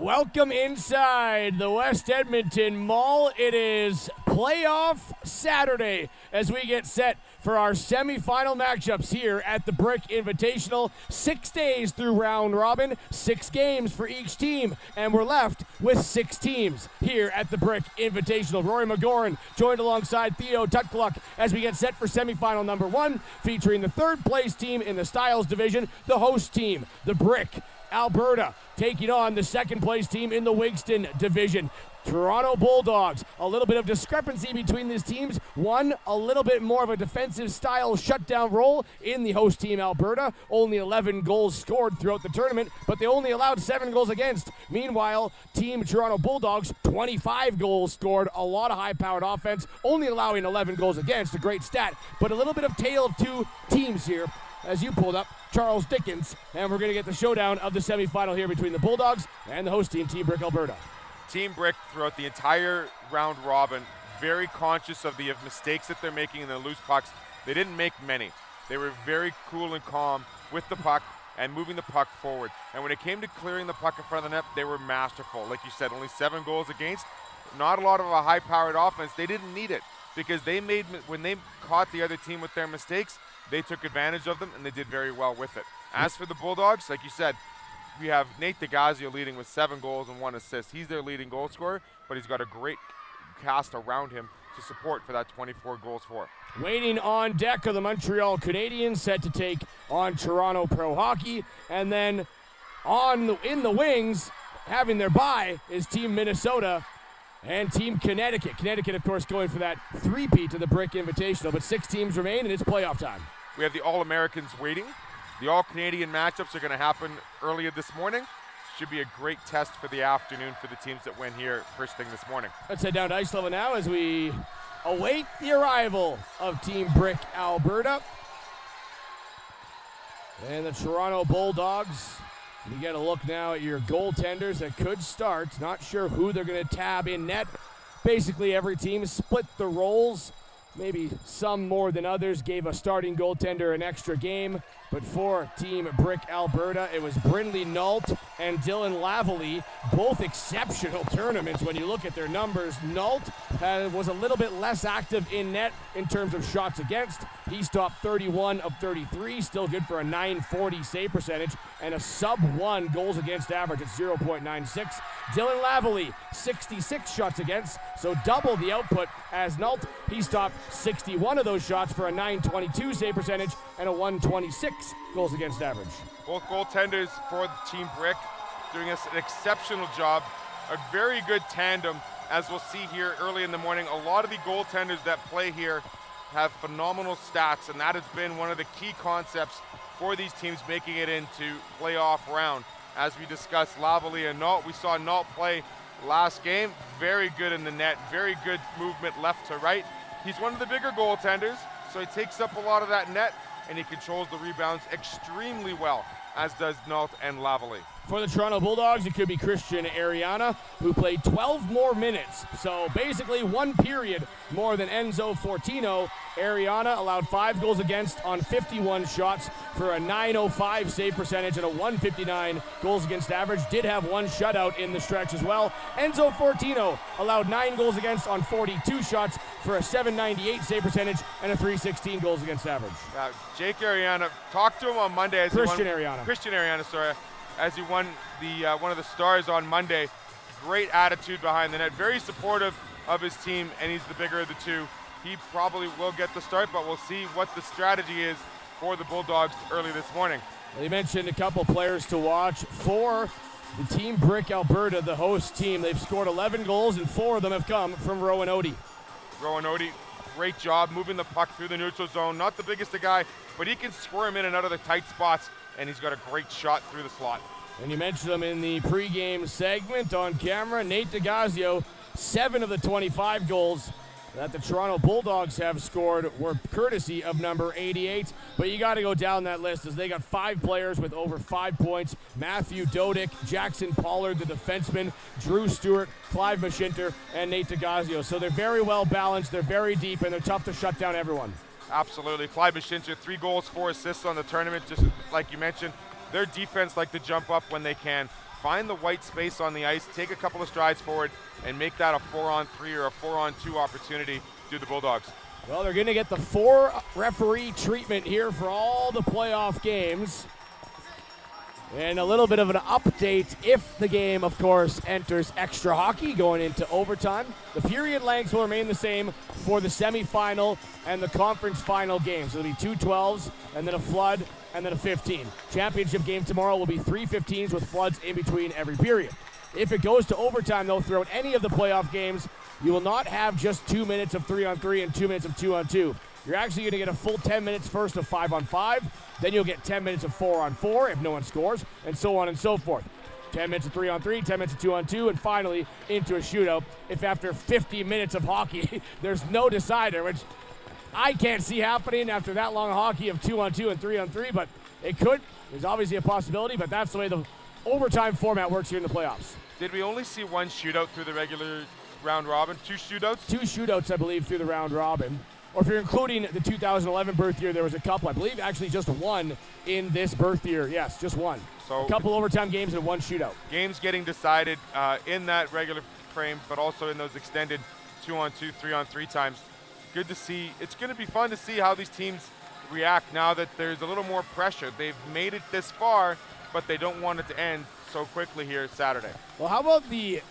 Welcome inside the West Edmonton Mall. It is playoff Saturday as we get set for our semifinal matchups here at the Brick Invitational. 6 days through round robin, 6 games for each team, and we're left with 6 teams here at the Brick Invitational. Rory McGoran joined alongside Theo Tutkluk as we get set for semifinal number 1, featuring the third place team in the Styles division, the host team, the Brick Alberta, taking on the second place team in the Wigston division, Toronto Bulldogs. A little bit of discrepancy between these teams. One, a little bit more of a defensive style shutdown role in the host team Alberta. Only 11 goals scored throughout the tournament, but they only allowed 7 goals against. Meanwhile, team Toronto Bulldogs, 25 goals scored, a lot of high-powered offense, only allowing 11 goals against, a great stat. But a little bit of tale of two teams here. As you pulled up, Charles Dickens, and we're going to get the showdown of the semifinal here between the Bulldogs and the host team, Team Brick Alberta. Team Brick, throughout the entire round robin, very conscious of the mistakes that they're making in the loose pucks. They didn't make many. They were very cool and calm with the puck and moving the puck forward. And when it came to clearing the puck in front of the net, they were masterful. Like you said, only 7 goals against. Not a lot of a high-powered offense. They didn't need it because they made, when they caught the other team with their mistakes, they took advantage of them, and they did very well with it. As for the Bulldogs, like you said, we have Nate DeGazio leading with 7 goals and 1 assist. He's their leading goal scorer, but he's got a great cast around him to support for that 24 goals for. Waiting on deck are the Montreal Canadiens, set to take on Toronto Pro Hockey. And then in the wings, having their bye, is Team Minnesota and Team Connecticut. Connecticut, of course, going for that three-peat to the Brick Invitational, but 6 teams remain, and it's playoff time. We have the All-Americans waiting. The All-Canadian matchups are going to happen earlier this morning. Should be a great test for the afternoon for the teams that win here first thing this morning. Let's head down to ice level now as we await the arrival of Team Brick Alberta. And the Toronto Bulldogs. You get a look now at your goaltenders that could start. Not sure who they're going to tab in net. Basically, every team split the roles. Maybe some more than others gave a starting goaltender an extra game. But for Team Brick Alberta, it was Brindley Nault and Dylan Lavallee, both exceptional tournaments when you look at their numbers. Nault was a little bit less active in net in terms of shots against. He stopped 31 of 33, still good for a .940 save percentage and a sub-1 goals against average at 0.96. Dylan Lavallee, 66 shots against, so double the output as Nault. He stopped 61 of those shots for a .922 save percentage and a .126 goals against average. Both goaltenders for the Team Brick doing us an exceptional job. A very good tandem, as we'll see here early in the morning. A lot of the goaltenders that play here have phenomenal stats, and that has been one of the key concepts for these teams making it into playoff round. As we discussed, Lavallee and Nault, we saw Nault play last game. Very good in the net, very good movement left to right. He's one of the bigger goaltenders, so he takes up a lot of that net, and he controls the rebounds extremely well, as does Nault and Lavallee. For the Toronto Bulldogs, it could be Christian Ariana, who played 12 more minutes. So basically 1 period more than Enzo Fortino. Ariana allowed 5 goals against on 51 shots for a .905 save percentage and a .159 goals against average. Did have 1 shutout in the stretch as well. Enzo Fortino allowed 9 goals against on 42 shots for a .798 save percentage and a .316 goals against average. Jake Ariana, talked to him on Monday. Christian Ariana, sorry. As he won the one of the stars on Monday. Great attitude behind the net, very supportive of his team, and he's the bigger of the two. He probably will get the start, but we'll see what the strategy is for the Bulldogs early this morning. They mentioned a couple players to watch. For the Team Brick Alberta, the host team, they've scored 11 goals, and 4 of them have come from Rowan Odie. Rowan Odie, great job moving the puck through the neutral zone. Not the biggest guy, but he can squirm in and out of the tight spots, and he's got a great shot through the slot. And you mentioned him in the pregame segment on camera. Nate DeGazio, 7 of the 25 goals that the Toronto Bulldogs have scored were courtesy of number 88. But you got to go down that list as they got 5 players with over 5 points. Matthew Dodick, Jackson Pollard, the defenseman, Drew Stewart, Clive Mashinter, and Nate DeGazio. So they're very well balanced, they're very deep, and they're tough to shut down everyone. Absolutely. Clive Mashinter, 3 goals, 4 assists on the tournament, just like you mentioned. Their defense like to jump up when they can. find the white space on the ice, take a couple of strides forward, and make that a 4-on-3 or a 4-on-2 opportunity to the Bulldogs. Well, they're going to get the 4-referee treatment here for all the playoff games. And a little bit of an update if the game, of course, enters extra hockey going into overtime. The period lengths will remain the same for the semifinal and the conference final games. It'll be 2 12s and then a flood and then a 15. Championship game tomorrow will be 3 15s with floods in between every period. If it goes to overtime, though, throughout any of the playoff games, you will not have just 2 minutes of 3-on-3 and 2 minutes of 2-on-2. You're actually going to get a full 10 minutes first of 5-on-5. Then you'll get 10 minutes of 4-on-4 if no one scores, and so on and so forth. 10 minutes of 3-on-3, 10 minutes of 2-on-2, and finally into a shootout if after 50 minutes of hockey there's no decider, which I can't see happening after that long hockey of 2-on-2 and 3-on-3, but it could. There's obviously a possibility, but that's the way the overtime format works here in the playoffs. Did we only see one shootout through the regular round robin? 2 shootouts? 2 shootouts, I believe, through the round robin. Or if you're including the 2011 birth year, there was a couple. I believe actually just one in this birth year. Yes, just one. So a couple overtime games and 1 shootout. Games getting decided in that regular frame, but also in those extended 2-on-2, 3-on-3 times. Good to see. It's going to be fun to see how these teams react now that there's a little more pressure. They've made it this far, but they don't want it to end so quickly here Saturday. Well, how about the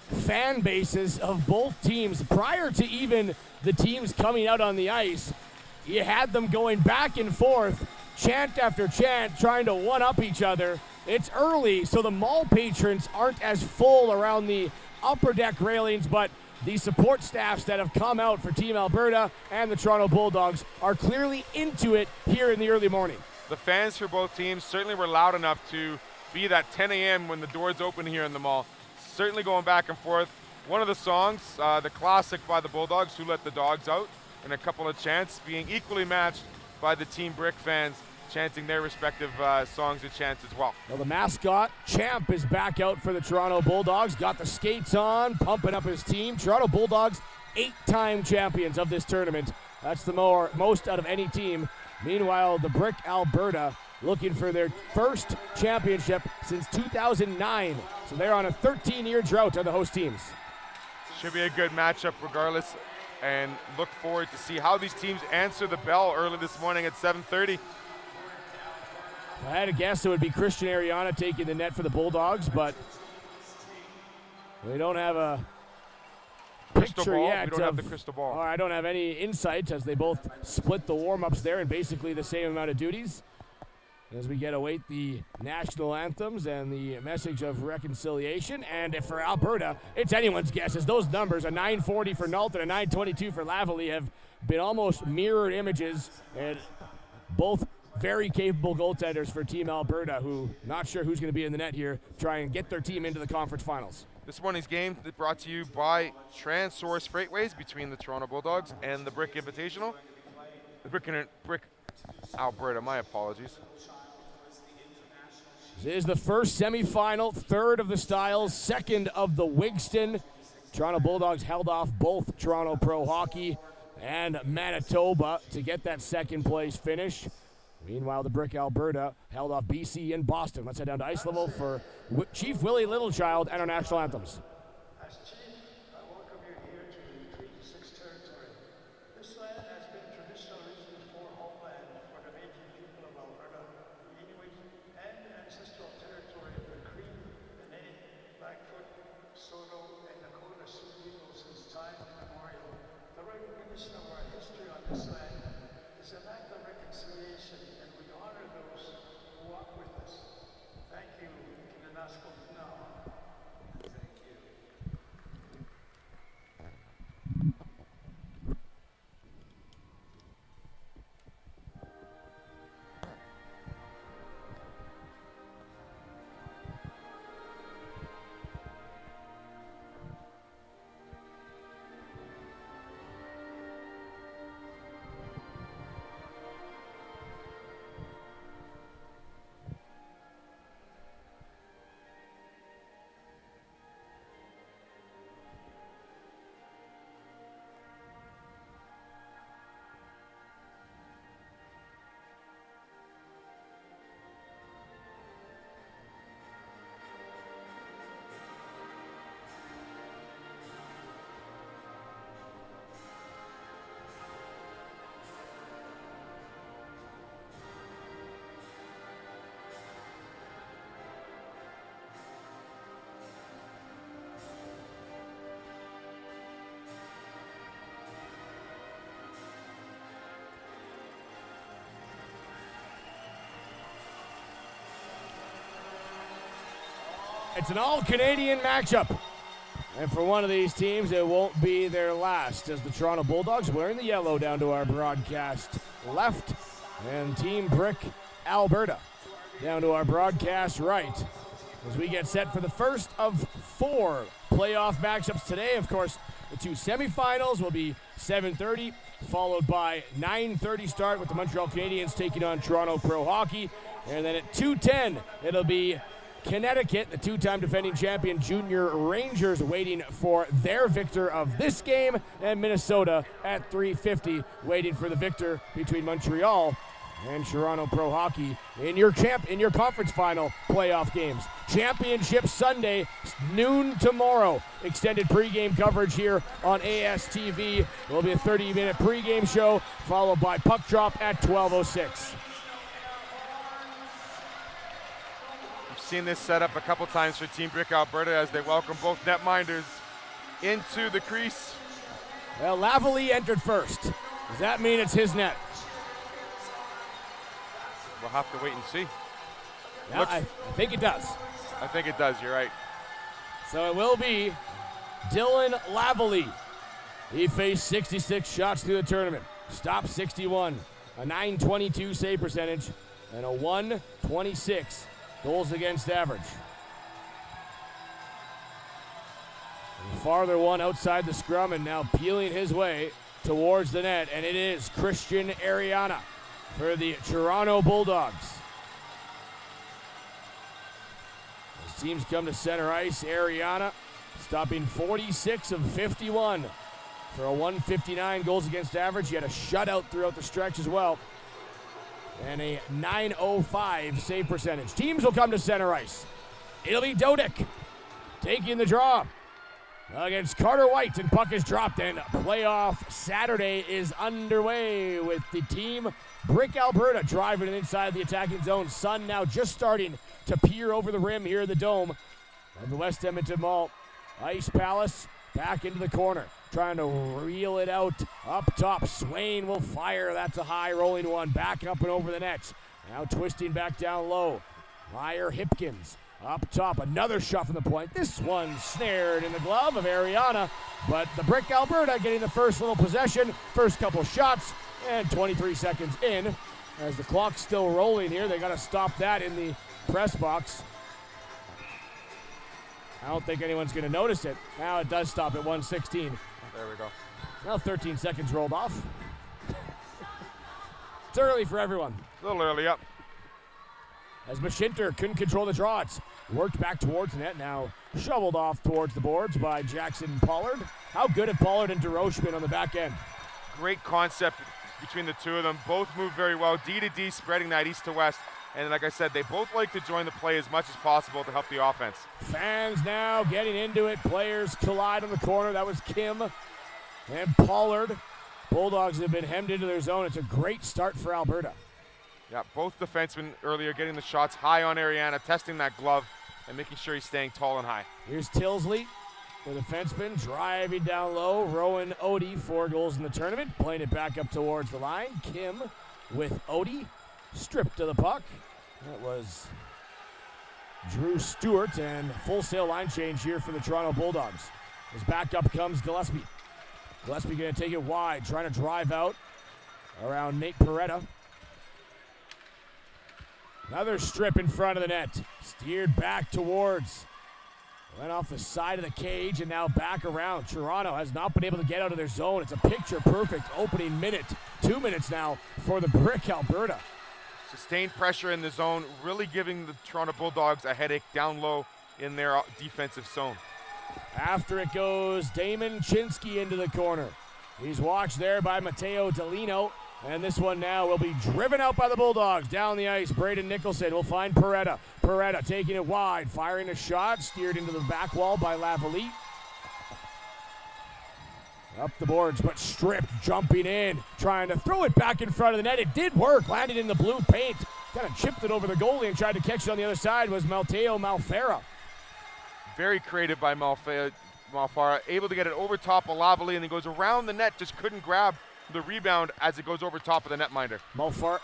fan bases of both teams prior to even the teams coming out on the ice? You had them going back and forth, chant after chant, trying to one-up each other. It's early, so the mall patrons aren't as full around the upper deck railings, but the support staffs that have come out for Team Alberta and the Toronto Bulldogs are clearly into it here in the early morning. The fans for both teams certainly were loud enough to be that 10 a.m. when the doors open here in the mall. Certainly going back and forth. One of the songs, the classic by the Bulldogs, Who Let the Dogs Out, and a couple of chants being equally matched by the Team Brick fans chanting their respective songs and chants as well. Well, the mascot, Champ, is back out for the Toronto Bulldogs. Got the skates on, pumping up his team. Toronto Bulldogs, 8-time champions of this tournament. That's the most out of any team. Meanwhile, the Brick Alberta looking for their first championship since 2009. So they're on a 13-year drought of the host teams. Should be a good matchup regardless, and look forward to see how these teams answer the bell early this morning at 7:30. If I had to guess, it would be Christian Ariana taking the net for the Bulldogs, but we don't have a crystal picture ball. yet. We don't have the crystal ball. I don't have any insights as they both split the warm-ups there in basically the same amount of duties. As we await the national anthems and the message of reconciliation. And if for Alberta, it's anyone's guess, as those numbers, a 940 for Nalton and a 922 for Lavalley, have been almost mirrored images, and both very capable goaltenders for Team Alberta, who not sure who's going to be in the net here, try and get their team into the conference finals. This morning's game is brought to you by Transsource Freightways between the Toronto Bulldogs and the Brick Invitational. The Brick Alberta, my apologies. This is the first semifinal, third of the Styles, second of the Wigston. Toronto Bulldogs held off both Toronto Pro Hockey and Manitoba to get that second place finish. Meanwhile, the Brick Alberta held off BC and Boston. Let's head down to ice level for Chief Willie Littlechild and our national anthems. As Chief, I welcome you here to the Treaty 6 territory. This land has been traditionally the homeland for the Métis people of Alberta, the Inuit, and ancestral territory of the Cree, the Dene, Blackfoot, Saulteaux, and Dakota Sioux people since time immemorial. The recognition of our history on this land is an act of reconciliation, and we honor those who walk with us. Thank you. It's an all-Canadian matchup. And for one of these teams, it won't be their last, as the Toronto Bulldogs wearing the yellow down to our broadcast left, and Team Brick Alberta down to our broadcast right. As we get set for the first of 4 playoff matchups today. Of course, the 2 semifinals will be 7:30, followed by 9:30 start with the Montreal Canadiens taking on Toronto Pro Hockey. And then at 2:10, it'll be Connecticut, the 2-time defending champion Junior Rangers, waiting for their victor of this game, and Minnesota at 3:50, waiting for the victor between Montreal and Toronto Pro Hockey in your conference final playoff games. Championship Sunday, noon tomorrow. Extended pregame coverage here on ASTV. It will be a 30-minute pregame show, followed by puck drop at 12:06. Seen this set up a couple times for Team Brick Alberta as they welcome both netminders into the crease. Well, Lavalley entered first. Does that mean it's his net? We'll have to wait and see. Yeah, I think it does. I think it does, you're right. So it will be Dylan Lavalley. He faced 66 shots through the tournament, stopped 61, a .922 save percentage, and a .126 goals against average. And farther one outside the scrum, and now peeling his way towards the net, and it is Christian Ariana for the Toronto Bulldogs. As teams come to center ice, Ariana stopping 46 of 51 for a .159 goals against average. He had a shutout throughout the stretch as well, and a .905 save percentage. Teams will come to center ice. It'll be Dodick taking the draw against Carter White, and puck is dropped, and playoff Saturday is underway with the Team Brick Alberta driving it inside the attacking zone. Sun now just starting to peer over the rim here in the dome of the West Edmonton Mall. Ice Palace back into the corner, trying to reel it out up top. Swain will fire. That's a high rolling one. Back up and over the net. Now twisting back down low. Meyer Hipkins up top. Another shot from the point. This one snared in the glove of Ariana, but the Brick Alberta getting the first little possession. First couple shots, and 23 seconds in. As the clock's still rolling here, they got to stop that in the press box. I don't think anyone's going to notice it. Now it does stop at 1:16. There we go. Well, 13 seconds rolled off. It's early for everyone. A little early up. As Mashinter couldn't control the draw, it's worked back towards the net. Now shoveled off towards the boards by Jackson Pollard. How good have Pollard and DeRoche been on the back end? Great concept between the two of them. Both move very well. D to D, spreading that east to west. And like I said, they both like to join the play as much as possible to help the offense. Fans now getting into it. Players collide on the corner. That was Kim and Pollard. Bulldogs have been hemmed into their zone. It's a great start for Alberta. Yeah, both defensemen earlier getting the shots high on Ariana, testing that glove and making sure he's staying tall and high. Here's Tilsley, the defenseman, driving down low. Rowan Odie, 4 goals in the tournament, playing it back up towards the line. Kim with Odie, stripped to the puck. That was Drew Stewart, and full sail line change here for the Toronto Bulldogs. As back up comes Gillespie. Gillespie going to take it wide, trying to drive out around Nate Peretta. Another strip in front of the net. Steered back towards. Went off the side of the cage and now back around. Toronto has not been able to get out of their zone. It's a picture-perfect opening minute. 2 minutes now for the Brick Alberta. Sustained pressure in the zone, really giving the Toronto Bulldogs a headache down low in their defensive zone. After it goes Damon Chinsky into the corner. He's watched there by Matteo Delino. And this one now will be driven out by the Bulldogs. Down the ice, Braden Nicholson will find Peretta. Peretta taking it wide, firing a shot, steered into the back wall by Lavalley. Up the boards, but stripped, jumping in, trying to throw it back in front of the net. It did work, landed in the blue paint. Kind of chipped it over the goalie and tried to catch it on the other side was Matteo Malfera. Very creative by Malfara, able to get it over top of Lavalley, and then goes around the net, just couldn't grab the rebound as it goes over top of the netminder. Malfara,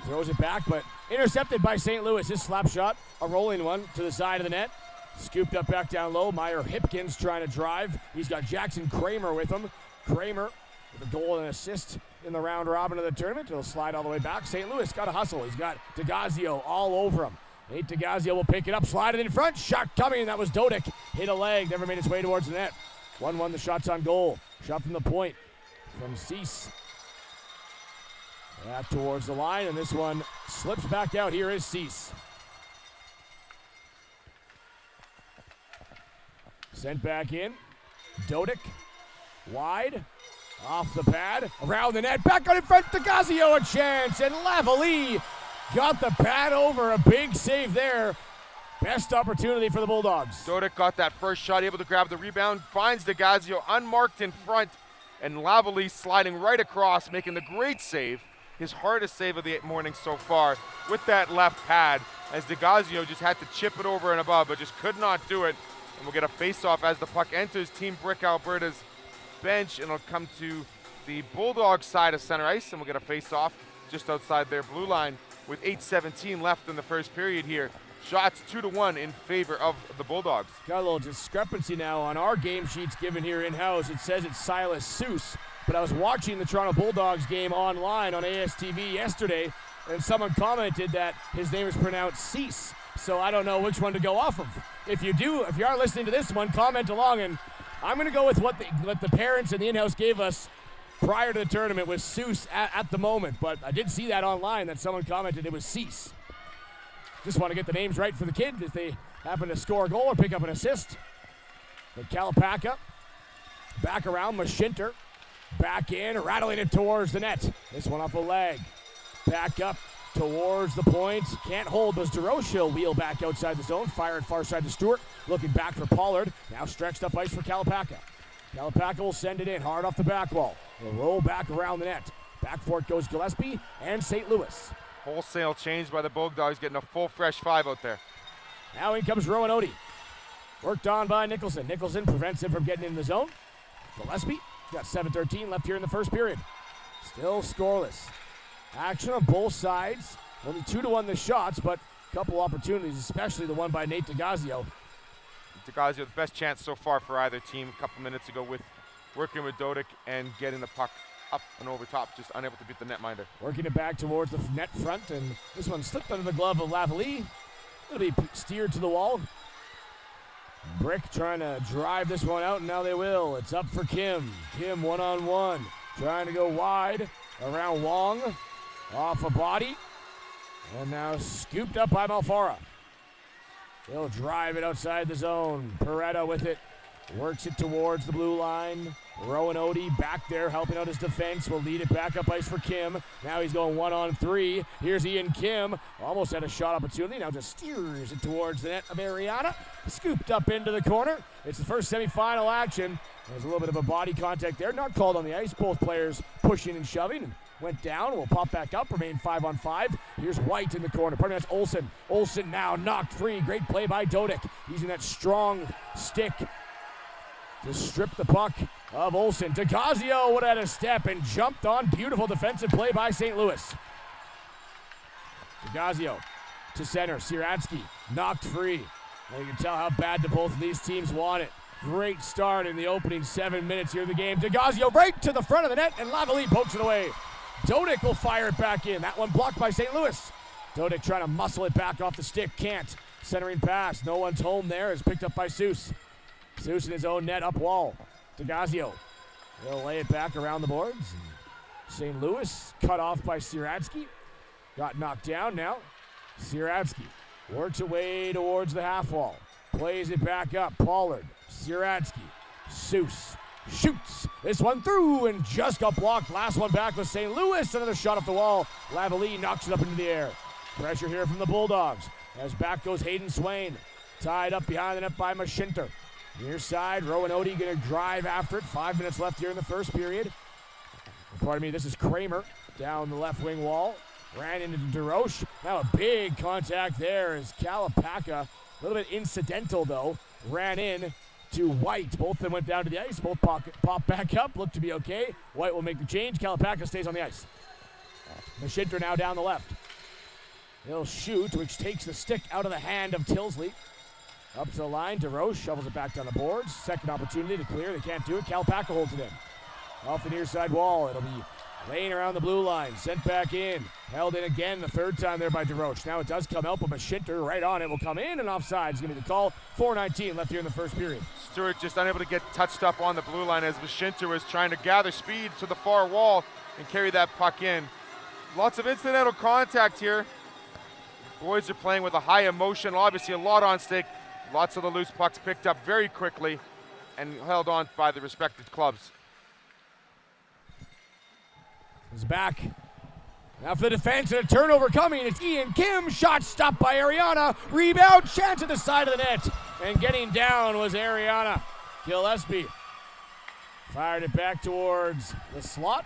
Throws it back, but intercepted by St. Louis. His slap shot, a rolling one to the side of the net. Scooped up back down low. Meyer Hipkins trying to drive. He's got Jackson Kramer with him. Kramer with a goal and assist in the round robin of the tournament. He'll slide all the way back. St. Louis got a hustle. He's got DeGazio all over him. Nate DeGazio will pick it up, slide it in front. Shot coming. That was Dodick. Hit a leg, never made its way towards the net. 1-1 the shots on goal. Shot from the point from Cease. That towards the line, and this one slips back out. Here is Cease. Sent back in. Dodick. Wide. Off the pad. Around the net. Back on in front. DeGazio a chance. And Lavalley got the pad over. A big save there. Best opportunity for the Bulldogs. Dodick got that first shot, able to grab the rebound. Finds DeGazio unmarked in front. And Lavalley sliding right across, making the great save. His hardest save of the morning so far with that left pad, as DeGazio just had to chip it over and above, but just could not do it. And we'll get a face-off as the puck enters Team Brick Alberta's bench, and it'll come to the Bulldogs side of center ice, and we'll get a face-off just outside their blue line with 8:17 left in the first period here. Shots 2-1 in favor of the Bulldogs. Got a little discrepancy now on our game sheets given here in-house. It says it's Silas Seuss, but I was watching the Toronto Bulldogs game online on ASTV yesterday, and someone commented that his name is pronounced Cease. So I don't know which one to go off of. If you are listening to this one, comment along, and I'm going to go with what the parents and the in-house gave us prior to the tournament was Seuss at the moment, but I did see that online that someone commented it was Cease. Just want to get the names right for the kid if they happen to score a goal or pick up an assist. But Kalapaka back around, Mashinter back in, rattling it towards the net. This one off a leg. Back up towards the point. Can't hold. Does DeRoche wheel back outside the zone. Fire it far side to Stewart. Looking back for Pollard. Now stretched up ice for Kalapaka. Kalapaka will send it in hard off the back wall. Will roll back around the net. Back for it goes Gillespie and St. Louis. Wholesale change by the Bulldogs, getting a full fresh 5 out there. Now in comes Rowan Odie. Worked on by Nicholson. Nicholson prevents him from getting in the zone. Gillespie got 7:13 left here in the first period. Still scoreless. Action on both sides. Only 2-1 the shots, but a couple opportunities, especially the one by Nate DeGazio. DeGazio, the best chance so far for either team a couple minutes ago with working with Dodick and getting the puck up and over top, just unable to beat the netminder. Working it back towards the net front, and this one slipped under the glove of Lavalley. It'll be steered to the wall. Brick trying to drive this one out, and now they will. It's up for Kim. Kim one-on-one. Trying to go wide around Wong. Off a body. And now scooped up by Malfara. They'll drive it outside the zone. Peretta with it. Works it towards the blue line. Rowan Odie back there helping out his defense. Will lead it back up ice for Kim. Now he's going 1-on-3. Here's Ian Kim. Almost had a shot opportunity. Now just steers it towards the net of Ariana. Scooped up into the corner. It's the first semifinal action. There's a little bit of a body contact there. Not called on the ice. Both players pushing and shoving. Went down. Will pop back up. Remain 5-on-5. Here's White in the corner. Pardon me, that's Olsen. Olsen now knocked free. Great play by Dodick. Using that strong stick to strip the puck of Olsen. DeGazio would have had a step and jumped on. Beautiful defensive play by St. Louis. DeGazio to center. Siratsky knocked free. And you can tell how bad both of these teams want it. Great start in the opening 7 minutes here of the game. DeGazio right to the front of the net, and Lavalley pokes it away. Dodick will fire it back in. That one blocked by St. Louis. Dodick trying to muscle it back off the stick. Can't. Centering pass. No one's home there. Is picked up by Seuss. Seuss in his own net up wall. DeGazio. He'll lay it back around the boards. St. Louis cut off by Siratsky. Got knocked down now. Siratsky works away towards the half wall. Plays it back up. Pollard. Siratsky. Seuss. Shoots this one through and just got blocked. Last one back was St. Louis. Another shot off the wall. Lavalley knocks it up into the air. Pressure here from the Bulldogs. As back goes Hayden Swain. Tied up behind the net by Mashinter. Near side, Rowan Odie going to drive after it. 5 minutes left here in the first period. Pardon me, this is Kramer down the left wing wall. Ran into DeRoche. Now a big contact there as Kalapaka, a little bit incidental though, ran in to White. Both of them went down to the ice. Both pop back up. Look to be okay. White will make the change. Kalapaka stays on the ice. Mashinter now down the left. He'll shoot, which takes the stick out of the hand of Tilsley. Up to the line, DeRoche shovels it back down the boards. Second opportunity to clear, they can't do it. Kalpaka holds it in. Off the near side wall, it'll be laying around the blue line, sent back in. Held in again the third time there by DeRoche. Now it does come out, but Mashinter right on it will come in, and offside is going to be the call. 4:19 left here in the first period. Stewart just unable to get touched up on the blue line as Mashinter was trying to gather speed to the far wall and carry that puck in. Lots of incidental contact here. Boys are playing with a high emotion, obviously a lot on stake. Lots of the loose pucks picked up very quickly and held on by the respective clubs. He's back. Now for the defense and a turnover coming. It's Ian Kim. Shot stopped by Ariana. Rebound, chance at the side of the net. And getting down was Ariana Gillespie. Fired it back towards the slot.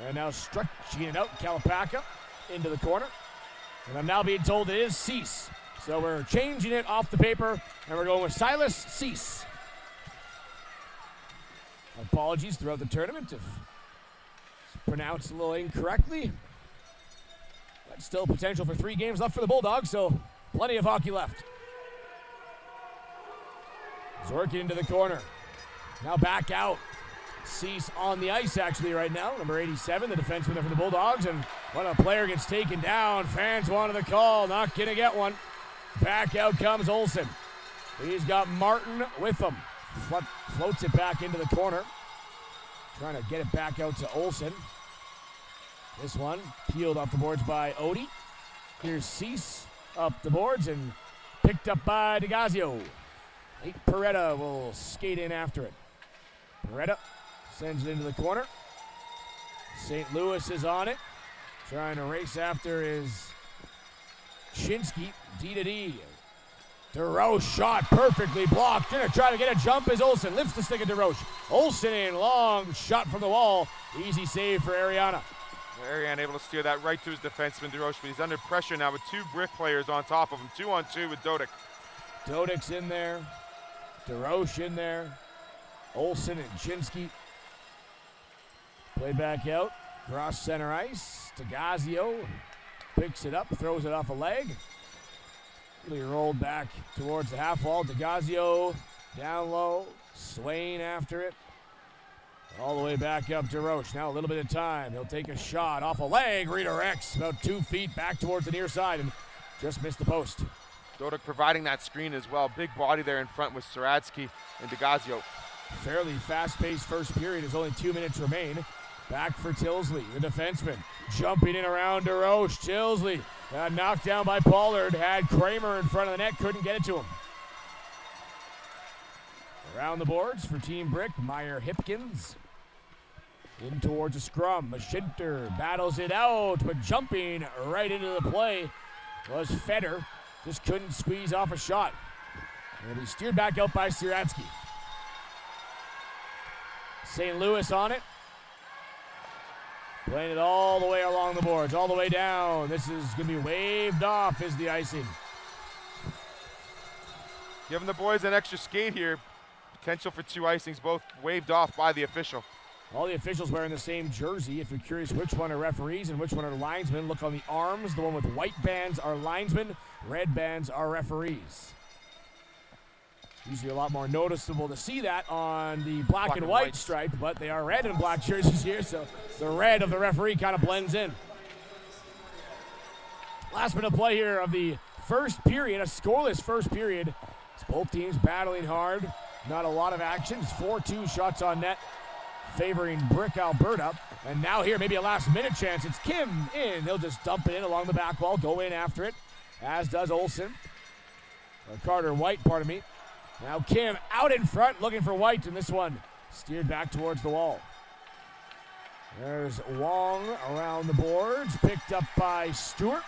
And now stretching it out, Kalpaka into the corner. And I'm now being told it is Cease. So we're changing it off the paper, and we're going with Silas Cease. Apologies throughout the tournament if it's pronounced a little incorrectly. But still potential for 3 games left for the Bulldogs, so plenty of hockey left. Zorkin into the corner. Now back out. Cease on the ice actually right now. Number 87, the defenseman there for the Bulldogs. And when a player gets taken down, fans wanted the call. Not going to get one. Back out comes Olsen. He's got Martin with him. Floats it back into the corner. Trying to get it back out to Olsen. This one peeled off the boards by Odie. Here's Cease up the boards and picked up by DeGazio. Nate Peretta will skate in after it. Peretta sends it into the corner. St. Louis is on it. Trying to race after his Shinsky. D-to-D. DeRoche shot perfectly blocked. Gonna try to get a jump as Olsen lifts the stick of DeRoche. Olsen in, long shot from the wall. Easy save for Ariana. Ariana able to steer that right to his defenseman DeRoche, but he's under pressure now with 2 Brick players on top of him. 2-on-2 with Dodick. Dodik's in there. DeRoche in there. Olsen and Shinsky. Play back out. Cross center ice. DeGazio picks it up, throws it off a leg. Really rolled back towards the half wall. DeGazio down low. Swain after it. All the way back up to Roche. Now a little bit of time. He'll take a shot off a leg. Redirects about 2 feet back towards the near side and just missed the post. Dodick providing that screen as well. Big body there in front with Saradsky and DeGazio. Fairly fast-paced first period as only 2 minutes remain. Back for Tilsley, the defenseman. Jumping in around DeRoche. Tilsley knocked down by Pollard. Had Kramer in front of the net. Couldn't get it to him. Around the boards for Team Brick. Meyer Hipkins. In towards a scrum. Mashinter battles it out, but jumping right into the play was Feder. Just couldn't squeeze off a shot. And he steered back out by Siratsky. St. Louis on it. Playing it all the way along the boards, all the way down. This is going to be waved off is the icing. Giving the boys an extra skate here. Potential for 2 icings, both waved off by the official. All the officials wearing the same jersey. If you're curious which one are referees and which one are linesmen, look on the arms. The one with white bands are linesmen, red bands are referees. Usually a lot more noticeable to see that on the black and white stripe, but they are red and black jerseys here, so the red of the referee kind of blends in. Last minute of play here of the first period, a scoreless first period. It's both teams battling hard. Not a lot of action. It's 4-2 shots on net favoring Brick Alberta. And now here, maybe a last-minute chance. It's Kim in. He'll just dump it in along the back wall, go in after it, as does Olsen. Or Carter White, pardon me. Now Kim out in front looking for White, and this one steered back towards the wall. There's Wong around the boards, picked up by Stewart.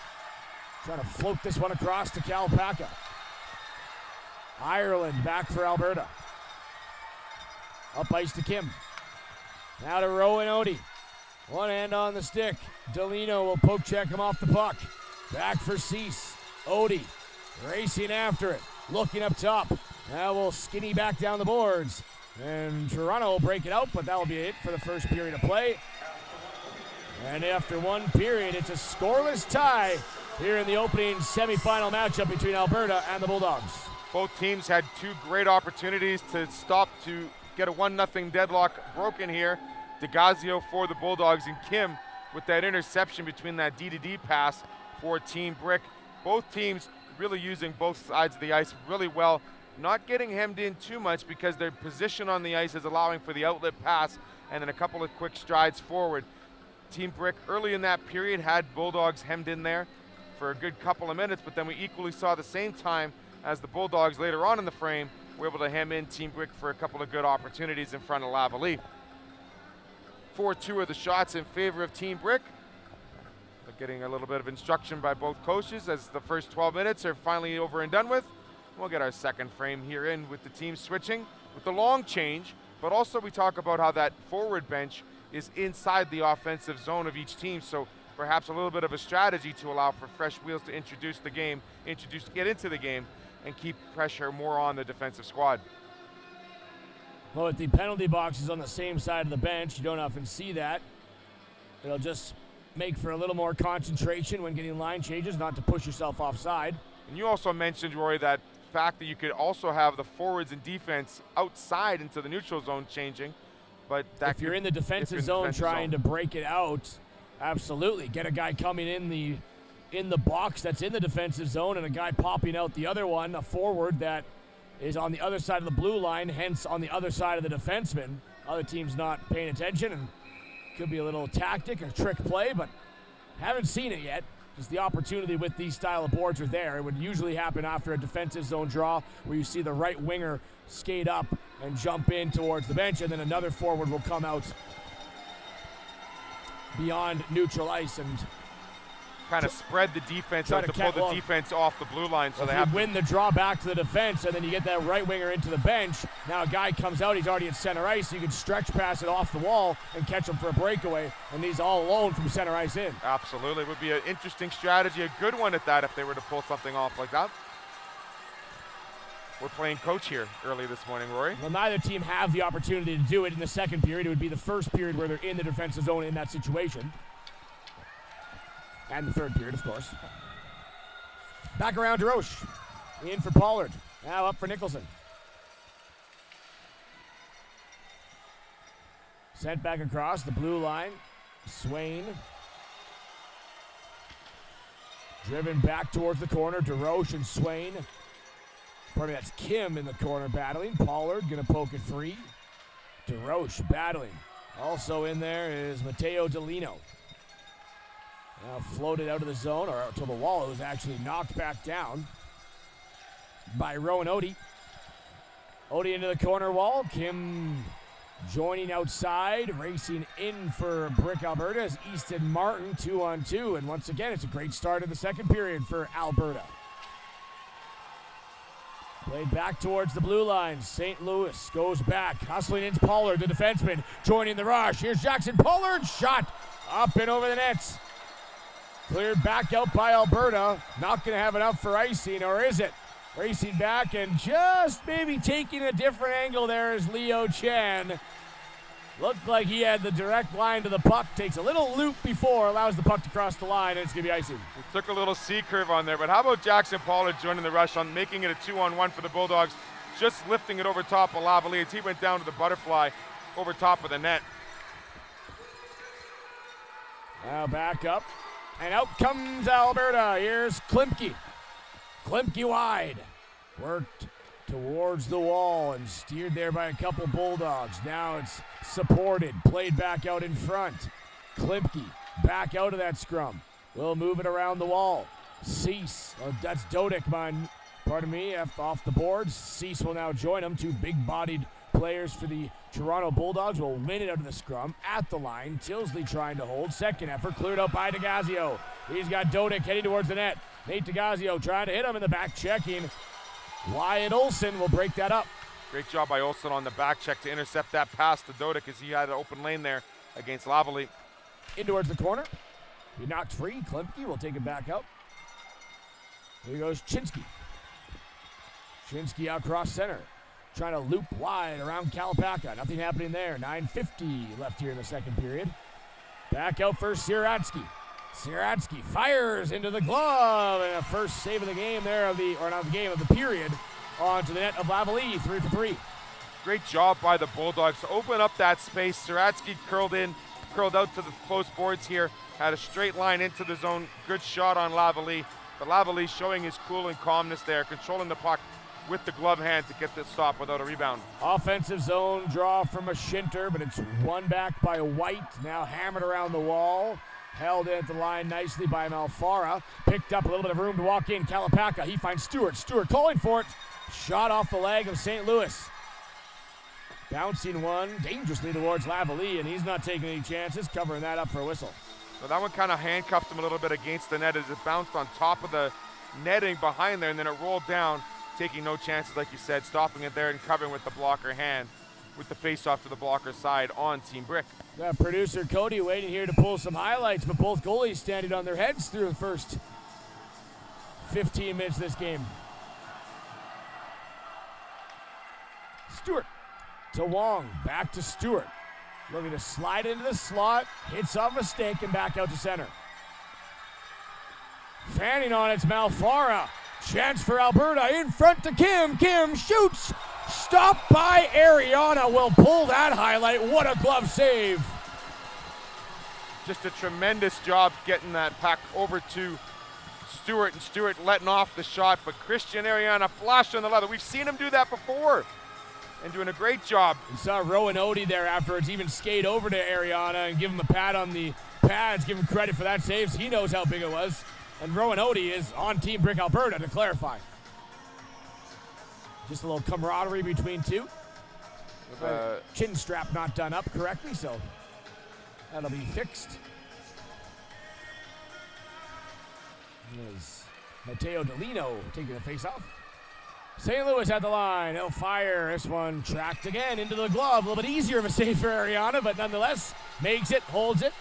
Trying to float this one across to Kalpaka. Ireland back for Alberta. Up ice to Kim. Now to Rowan Odie. One hand on the stick. Delino will poke check him off the puck. Back for Cease. Odie racing after it. Looking up top. Now we'll skinny back down the boards. And Toronto will break it out, but that will be it for the first period of play. And after one period, it's a scoreless tie here in the opening semifinal matchup between Alberta and the Bulldogs. Both teams had two great opportunities to stop to get a 1-0 deadlock broken here. DeGazio for the Bulldogs and Kim with that interception between that D-to-D pass for Team Brick. Both teams really using both sides of the ice really well, not getting hemmed in too much because their position on the ice is allowing for the outlet pass and then a couple of quick strides forward. Team Brick early in that period had Bulldogs hemmed in there for a good couple of minutes, but then we equally saw the same time as the Bulldogs later on in the frame were able to hem in Team Brick for a couple of good opportunities in front of Lavalley. 4-2 of the shots in favor of Team Brick. They're getting a little bit of instruction by both coaches as the first 12 minutes are finally over and done with. We'll get our second frame here in with the team switching with the long change, but also we talk about how that forward bench is inside the offensive zone of each team, so perhaps a little bit of a strategy to allow for fresh wheels to get into the game and keep pressure more on the defensive squad. Well, with the penalty boxes on the same side of the bench, you don't often see that. It'll just make for a little more concentration when getting line changes, not to push yourself offside. And you also mentioned, Roy, that fact that you could also have the forwards and defense outside into the neutral zone changing, but that if you're in the defensive zone trying to break it out, absolutely. Get a guy coming in the box that's in the defensive zone and a guy popping out the other one, a forward that is on the other side of the blue line, hence on the other side of the defenseman. Other teams not paying attention, and could be a little tactic or trick play, but haven't seen it yet. Just the opportunity with these style of boards are there. It would usually happen after a defensive zone draw where you see the right winger skate up and jump in towards the bench, and then another forward will come out beyond neutral ice and kind of spread the defense out to pull the defense off the blue line, so they have to win the draw back to the defense, and then you get that right winger into the bench. Now a guy comes out, he's already at center ice, so you can stretch pass it off the wall and catch him for a breakaway, and he's all alone from center ice in. Absolutely, it would be an interesting strategy, a good one at that if they were to pull something off like that. We're playing coach here early this morning, Rory. Well, neither team have the opportunity to do it in the second period. It would be the first period where they're in the defensive zone in that situation. And the third period, of course. Back around to Roche. In for Pollard. Now up for Nicholson. Sent back across the blue line. Swain. Driven back towards the corner. DeRoche and Swain. Pardon me, that's Kim in the corner battling. Pollard going to poke it free. DeRoche battling. Also in there is Matteo Delino. Now floated out of the zone, or out to the wall. It was actually knocked back down by Rowan Odie. Odie into the corner wall. Kim joining outside, racing in for Brick Alberta as Easton Martin 2-on-2. And once again, it's a great start of the second period for Alberta. Played back towards the blue line. St. Louis goes back. Hustling in Pollard, the defenseman, joining the rush. Here's Jackson Pollard. Shot up and over the nets. Cleared back out by Alberta. Not going to have enough for icing, or is it? Racing back and just maybe taking a different angle there is Leo Chan. Looked like he had the direct line to the puck. Takes a little loop before, allows the puck to cross the line, and it's going to be icing. He took a little C-curve on there, but how about Jackson Pollard joining the rush on making it a 2-on-1 for the Bulldogs, just lifting it over top of Lavalley as he went down to the butterfly over top of the net. Now back up. And out comes Alberta. Here's Klimke. Klimke wide. Worked towards the wall and steered there by a couple Bulldogs. Now it's supported. Played back out in front. Klimke back out of that scrum. We'll move it around the wall. Cease. Oh, that's Dodick, pardon me, off the boards. Cease will now join him. Two big-bodied players for the Toronto Bulldogs will win it out of the scrum at the line. Tilsley trying to hold. Second effort cleared out by DeGazio. He's got Dodick heading towards the net. Nate DeGazio trying to hit him in the back, checking. Wyatt Olson will break that up. Great job by Olson on the back check to intercept that pass to Dodick as he had an open lane there against Lavalley. In towards the corner. He knocked free. Klimke will take it back up. Here goes Chinsky. Chinsky out cross center. Trying to loop wide around Kalapaka. Nothing happening there. 9:50 left here in the second period. Back out for Siratsky. Siratsky fires into the glove, and a first save of the game there of the period onto the net of Lavalley, 3 for 3. Great job by the Bulldogs to open up that space. Siratsky curled out to the close boards here, had a straight line into the zone. Good shot on Lavalley. But Lavalley showing his cool and calmness there, controlling the puck with the glove hand to get this stop without a rebound. Offensive zone draw from a Shinter, but it's won back by White. Now hammered around the wall. Held in at the line nicely by Malfara. Picked up a little bit of room to walk in. Kalapaka, he finds Stewart. Stewart calling for it. Shot off the leg of St. Louis. Bouncing one dangerously towards Lavalley, and he's not taking any chances, covering that up for a whistle. So that one kind of handcuffed him a little bit against the net as it bounced on top of the netting behind there, and then it rolled down, taking no chances, like you said, stopping it there and covering with the blocker hand with the face-off to the blocker side on Team Brick. Got producer Cody waiting here to pull some highlights, but both goalies standing on their heads through the first 15 minutes of this game. Stewart to Wong, back to Stewart. Looking to slide into the slot, hits off a stake and back out to center. Fanning on it's Malfara. Chance for Alberta in front to Kim. Kim shoots. Stopped by Ariana. Will pull that highlight. What a glove save. Just a tremendous job getting that puck over to Stewart, and Stewart letting off the shot, but Christian Ariana flashed on the leather. We've seen him do that before and doing a great job. We saw Rowan Odie there afterwards even skate over to Ariana and give him a pat on the pads, give him credit for that save. So he knows how big it was. And Rowan Odie is on Team Brick Alberta to clarify. Just a little camaraderie between two. Chin strap not done up correctly, so that'll be fixed. There's Matteo Delino taking the face-off. St. Louis at the line. He'll fire. This one tracked again into the glove. A little bit easier of a save for Ariana, but nonetheless makes it, holds it.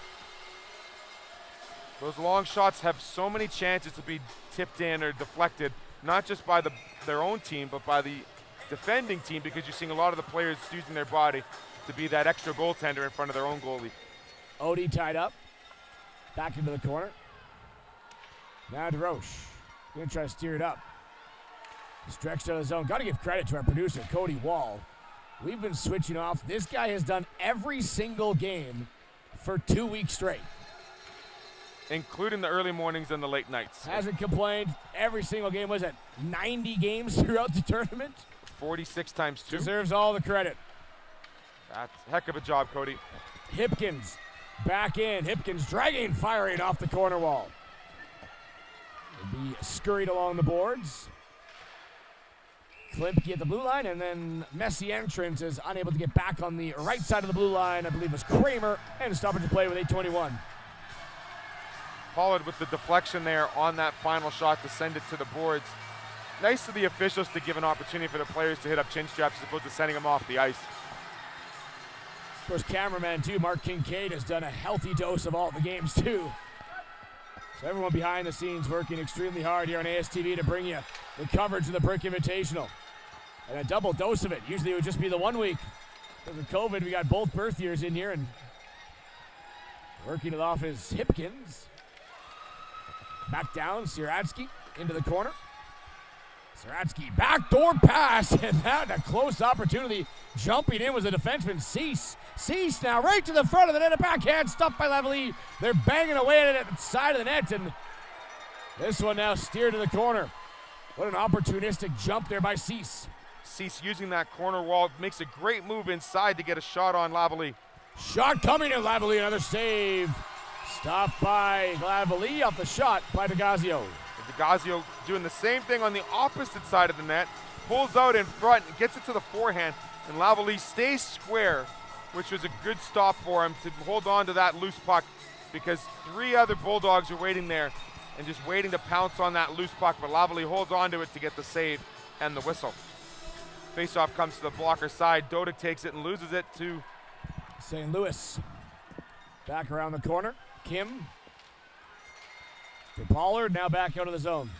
Those long shots have so many chances to be tipped in or deflected, not just by their own team, but by the defending team, because you're seeing a lot of the players using their body to be that extra goaltender in front of their own goalie. Odie tied up. Back into the corner. Now DeRoche. Gonna try to steer it up. Stretched out of the zone. Got to give credit to our producer, Cody Wall. We've been switching off. This guy has done every single game for 2 weeks straight. Including the early mornings and the late nights. Hasn't complained. Every single game. Was it 90 games throughout the tournament? 46 times 2. Deserves all the credit. That's a heck of a job, Cody. Hipkins back in. Hipkins dragging, firing off the corner wall. It'll be scurried along the boards. Klimpke at the blue line, and then messy entrance is unable to get back on the right side of the blue line. I believe it was Kramer, and a stoppage of play with 8:21. Pollard with the deflection there on that final shot to send it to the boards. Nice of the officials to give an opportunity for the players to hit up chin straps as opposed to sending them off the ice. Of course, cameraman too, Mark Kincaid, has done a healthy dose of all the games too. So everyone behind the scenes working extremely hard here on ASTV to bring you the coverage of the Brick Invitational. And a double dose of it. Usually it would just be the 1 week. Because of COVID, we got both birth years in here, and working it off is Hipkins. Back down, Siratsky into the corner. Siratsky, backdoor pass, and that a close opportunity. Jumping in was a defenseman, Cease. Cease now right to the front of the net, a backhand stuffed by Lavalley. They're banging away at it at the side of the net, and this one now steered to the corner. What an opportunistic jump there by Cease. Cease using that corner wall, makes a great move inside to get a shot on Lavalley. Shot coming to Lavalley, another save. Stopped by Lavalley off the shot by DeGazio. DeGazio doing the same thing on the opposite side of the net, pulls out in front and gets it to the forehand, and Lavalley stays square, which was a good stop for him to hold on to that loose puck, because 3 other Bulldogs are waiting there and just waiting to pounce on that loose puck, but Lavalley holds on to it to get the save and the whistle. Faceoff comes to the blocker side. Dodic takes it and loses it to St. Louis. Back around the corner. Kim for Pollard, now back out of the zone.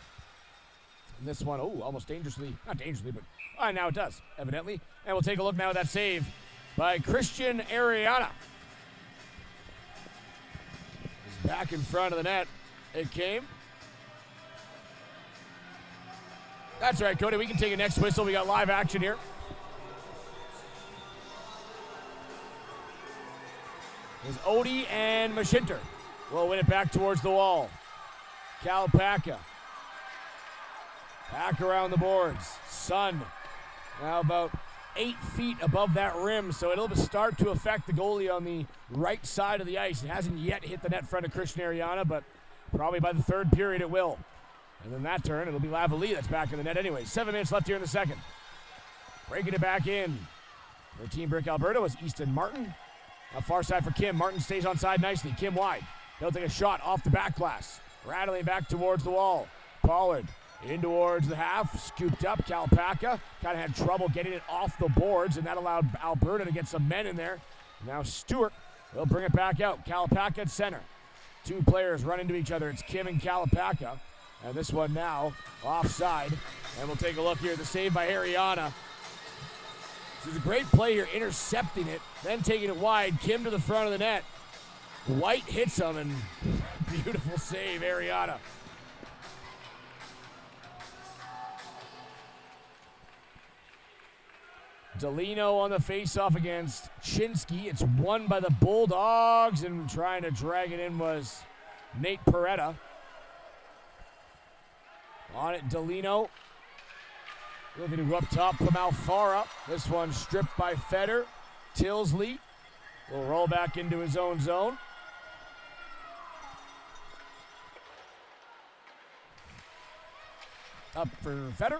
And this one, almost dangerously, not dangerously, but now it does, evidently. And we'll take a look now at that save by Christian Ariana. Back in front of the net, it came. That's right, Cody. We can take a next whistle. We got live action here. Is Odie and Mashinter will win it back towards the wall. Kalpaka. Back around the boards. Sun now about 8 feet above that rim, so it'll start to affect the goalie on the right side of the ice. It hasn't yet hit the net front of Christian Ariana, but probably by the third period it will. And then that turn, it'll be Lavallée that's back in the net anyway. 7 minutes left here in the second. Breaking it back in. For Team Brick Alberta was Easton Martin. Now far side for Kim. Martin stays on side nicely. Kim wide. He'll take a shot off the back glass. Rattling back towards the wall. Pollard in towards the half. Scooped up. Kalpaka kind of had trouble getting it off the boards, and that allowed Alberta to get some men in there. Now Stewart will bring it back out. Kalpaka at center. Two players run into each other. It's Kim and Kalpaka. And this one now offside. And we'll take a look here. The save by Ariana. This is a great play here, intercepting it, then taking it wide. Kim to the front of the net. White hits him, and beautiful save, Ariana. Delino on the faceoff against Chinsky. It's won by the Bulldogs, and trying to drag it in was Nate Peretta. On it, Delino. Looking to go up top from Alfara. This one stripped by Feder. Tilsley will roll back into his own zone. Up for Feder.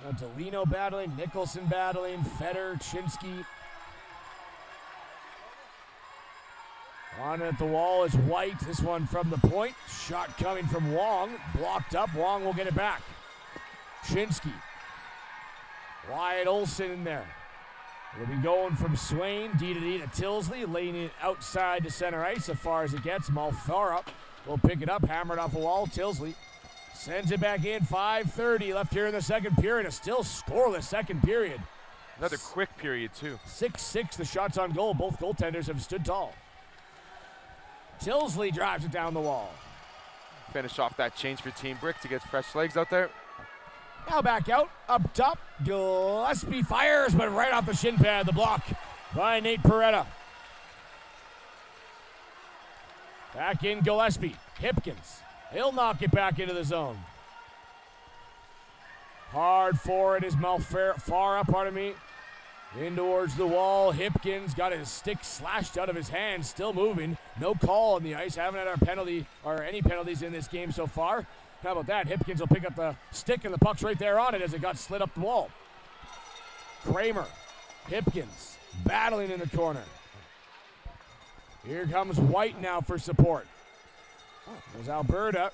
Now Delino battling, Nicholson battling, Feder, Chinsky. On at the wall is White. This one from the point. Shot coming from Wong. Blocked up. Wong will get it back. Chinsky. Wyatt Olsen in there. We'll be going from Swain, D to Tilsley, laying it outside to center ice as far as it gets. Malfara will pick it up, hammer it off the wall. Tilsley sends it back in. 5:30 left here in the second period. A still scoreless second period. Another quick period, too. 6-6 the shots on goal. Both goaltenders have stood tall. Tilsley drives it down the wall. Finish off that change for Team Brick to get fresh legs out there. Now back out, up top. Gillespie fires, but right off the shin pad, the block by Nate Peretta. Back in Gillespie. Hipkins. He'll knock it back into the zone. Hard for it is Malfara, pardon me. In towards the wall. Hipkins got his stick slashed out of his hand, still moving. No call on the ice. Haven't had our penalty or any penalties in this game so far. How about that? Hipkins will pick up the stick and the puck's right there on it as it got slid up the wall. Kramer. Hipkins battling in the corner. Here comes White now for support. There's Alberta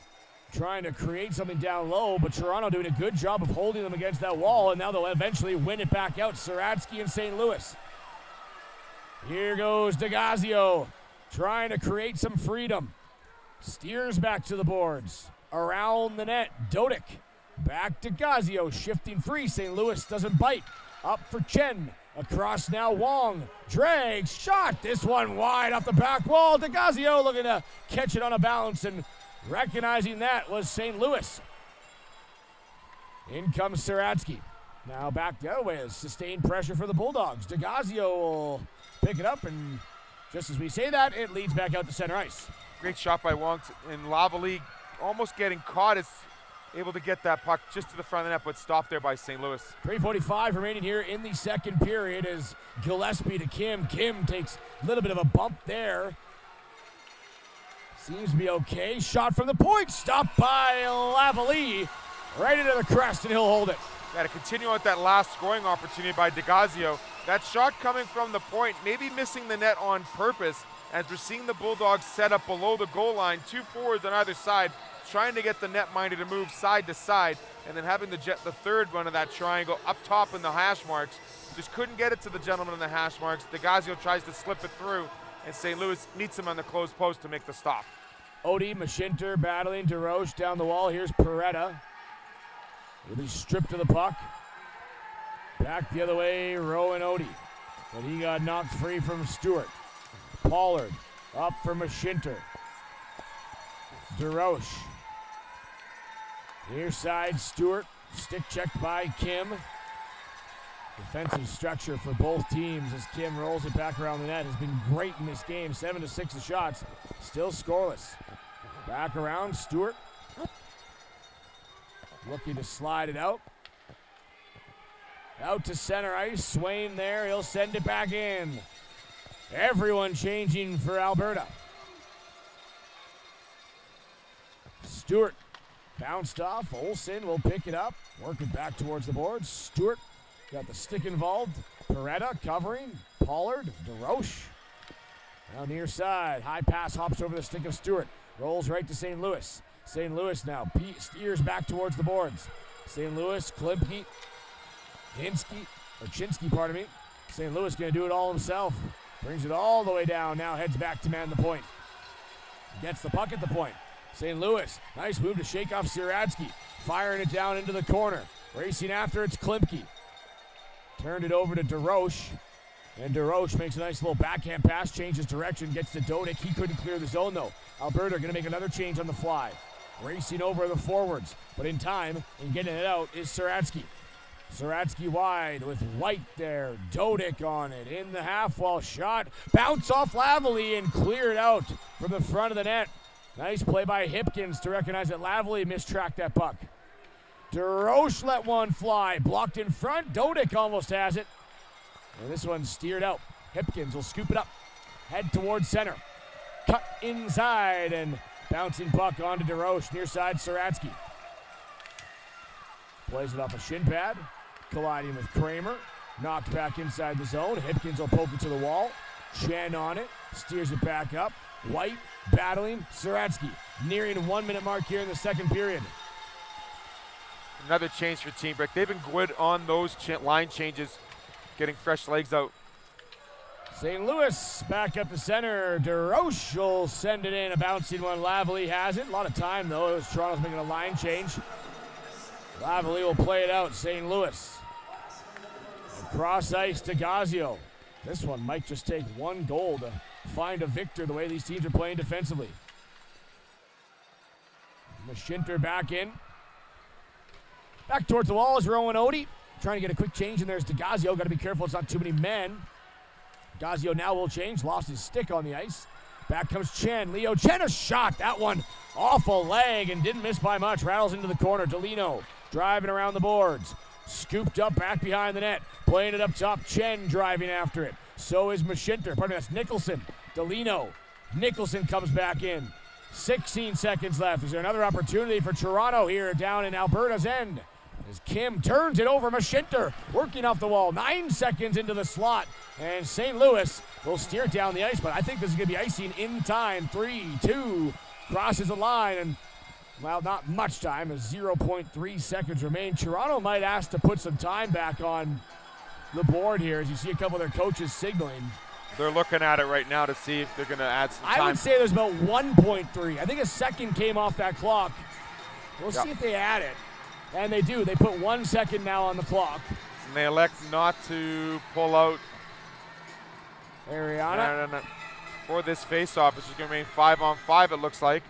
trying to create something down low, but Toronto doing a good job of holding them against that wall, and now they'll eventually win it back out. Saratsky and St. Louis. Here goes DeGazio trying to create some freedom. Steers back to the boards. Around the net, Dodick. Back to Gazio, shifting free. St. Louis doesn't bite. Up for Chen. Across now, Wong. Drags, shot. This one wide off the back wall. DeGazio looking to catch it on a bounce, and recognizing that was St. Louis. In comes Saratsky. Now back the other way as sustained pressure for the Bulldogs. DeGazio will pick it up, and just as we say that, it leads back out to center ice. Great shot by Wong, and Lavallée almost getting caught, is able to get that puck just to the front of the net, but stopped there by St. Louis. 3:45 remaining here in the second period as Gillespie to Kim. Kim takes a little bit of a bump there. Seems to be okay. Shot from the point, stopped by Lavallée. Right into the crest, and he'll hold it. Got to continue with that last scoring opportunity by DeGazio. That shot coming from the point, maybe missing the net on purpose, as we're seeing the Bulldogs set up below the goal line, two forwards on either side, trying to get the netminder to move side to side, and then having the third one of that triangle up top in the hash marks. Just couldn't get it to the gentleman in the hash marks. DeGazio tries to slip it through, and St. Louis meets him on the closed post to make the stop. Odie, Mashinter battling DeRoche down the wall. Here's Peretta. Really stripped to the puck. Back the other way, Rowan Odie. But he got knocked free from Stewart. Pollard up for Mashinter. DeRoche. Near side, Stewart. Stick checked by Kim. Defensive structure for both teams as Kim rolls it back around the net. Has been great in this game. 7-6 the shots. Still scoreless. Back around, Stewart. Looking to slide it out. Out to center ice. Swain there. He'll send it back in. Everyone changing for Alberta. Stewart bounced off. Olsen will pick it up. Work it back towards the board. Stewart got the stick involved. Peretta covering. Pollard. DeRoche. Now near side. High pass hops over the stick of Stewart. Rolls right to St. Louis. St. Louis now steers back towards the boards. St. Louis, Klimke, Chinsky, pardon me. St. Louis going to do it all himself. Brings it all the way down. Now heads back to man the point. Gets the puck at the point. St. Louis, nice move to shake off Siradsky. Firing it down into the corner. Racing after it's Klimke. Turned it over to DeRoche. And DeRoche makes a nice little backhand pass, changes direction, gets to Dodick. He couldn't clear the zone though. Alberta going to make another change on the fly. Racing over the forwards, but in time, and getting it out is Siradsky. Siradsky wide with White there. Dodick on it in the half wall shot. Bounce off Lavalley and clear it out from the front of the net. Nice play by Hipkins to recognize that Lavalley mistracked that puck. DeRoche let one fly. Blocked in front. Dodick almost has it. And this one's steered out. Hipkins will scoop it up. Head towards center. Cut inside and bouncing puck onto DeRoche. Near side, Siradsky. Plays it off a shin pad. Colliding with Kramer. Knocked back inside the zone. Hipkins will poke it to the wall. Chen on it. Steers it back up. White battling. Siradsky nearing 1 minute mark here in the second period. Another change for Team Brick. They've been good on those line changes, getting fresh legs out. St. Louis back up the center. DeRoche will send it in. A bouncing one. Lavalley has it. A lot of time, though. It was Toronto's making a line change. Lavalley will play it out. St. Louis. Cross ice to Gazio. This one might just take one goal to find a victor the way these teams are playing defensively. Mashinter back in. Back towards the wall is Rowan Odie. Trying to get a quick change in there is DeGazio. Got to be careful it's not too many men. Gazio now will change. Lost his stick on the ice. Back comes Chen. Leo Chen, a shot. That one off a leg and didn't miss by much. Rattles into the corner. Delino driving around the boards. Scooped up back behind the net. Playing it up top. Chen driving after it. So is Mashinter. Pardon me, that's Nicholson. Delino. Nicholson comes back in. 16 seconds left. Is there another opportunity for Toronto here down in Alberta's end? As Kim turns it over, Mashinter working off the wall. 9 seconds into the slot. And St. Louis will steer down the ice, but I think this is going to be icing in time. 3-2 crosses the line, and well, not much time as 0.3 seconds remain. Toronto might ask to put some time back on the board here as you see a couple of their coaches signaling. They're looking at it right now to see if they're going to add some time. I would say there's about 1.3. I think a second came off that clock. We'll see if they add it. And they do. They put 1 second now on the clock. And they elect not to pull out Ariana. No. For this face-off. This is going to remain 5-on-5, it looks like.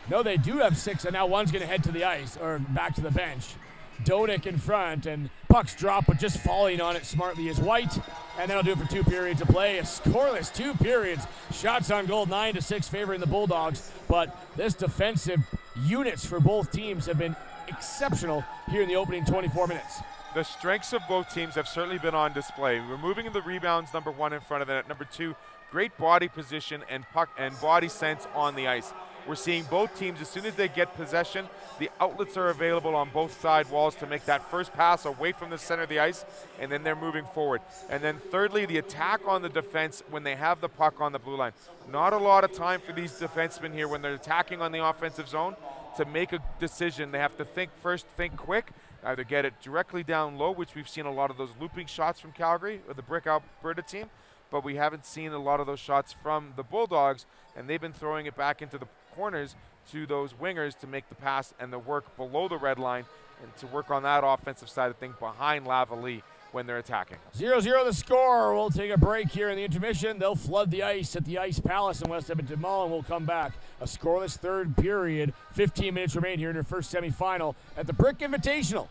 No, they do have 6, and now one's going to head to the ice, or back to the bench. Dodick in front, and puck's drop, but just falling on it smartly is White. And that'll do it for 2 periods of play. A scoreless 2 periods. Shots on goal, 9-6, favoring the Bulldogs. But this defensive units for both teams have been exceptional here in the opening 24 minutes. The strengths of both teams have certainly been on display. Removing the rebounds, number 1 in front of the net. Number 2, great body position and puck and body sense on the ice. We're seeing both teams, as soon as they get possession, the outlets are available on both side walls to make that first pass away from the center of the ice, and then they're moving forward. And then thirdly, the attack on the defense when they have the puck on the blue line. Not a lot of time for these defensemen here when they're attacking on the offensive zone to make a decision. They have to think first, think quick, either get it directly down low, which we've seen a lot of those looping shots from Calgary or the Brick Alberta team, but we haven't seen a lot of those shots from the Bulldogs, and they've been throwing it back into the corners to those wingers to make the pass and the work below the red line and to work on that offensive side of things behind Lavalley. when they're attacking. 0-0 the score. We'll take a break here in the intermission. They'll flood the ice at the Ice Palace in West Edmonton Mall, and we'll come back. A scoreless third period. 15 minutes remain here in your first semifinal at the Brick Invitational.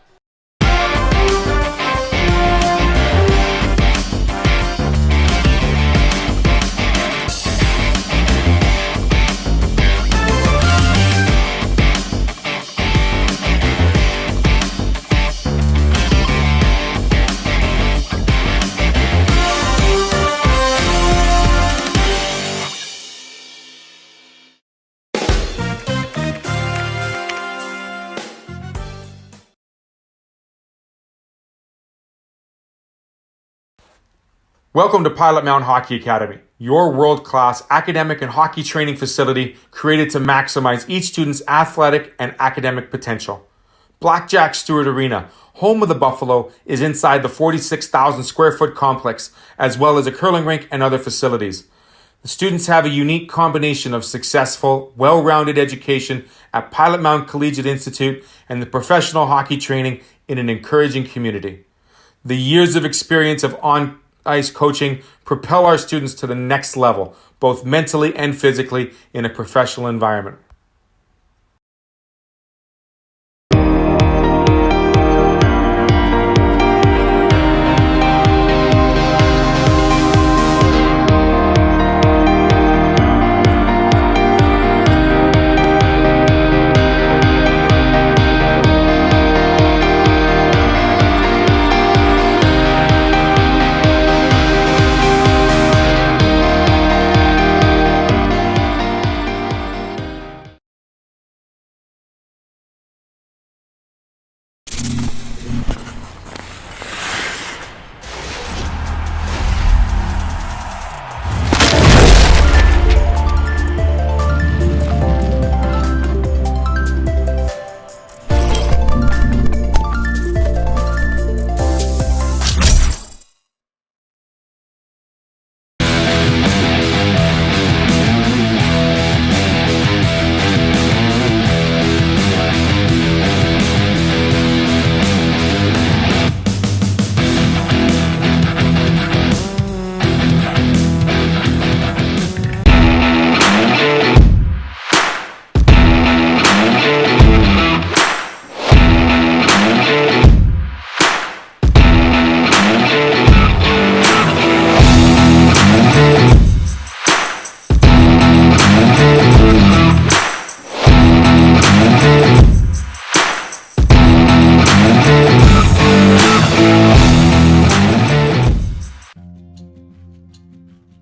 Welcome to Pilot Mountain Hockey Academy, your world-class academic and hockey training facility created to maximize each student's athletic and academic potential. Blackjack Stewart Arena, home of the Buffalo, is inside the 46,000 square foot complex, as well as a curling rink and other facilities. The students have a unique combination of successful, well-rounded education at Pilot Mountain Collegiate Institute and the professional hockey training in an encouraging community. The years of experience of on-ice coaching propel our students to the next level, both mentally and physically, in a professional environment.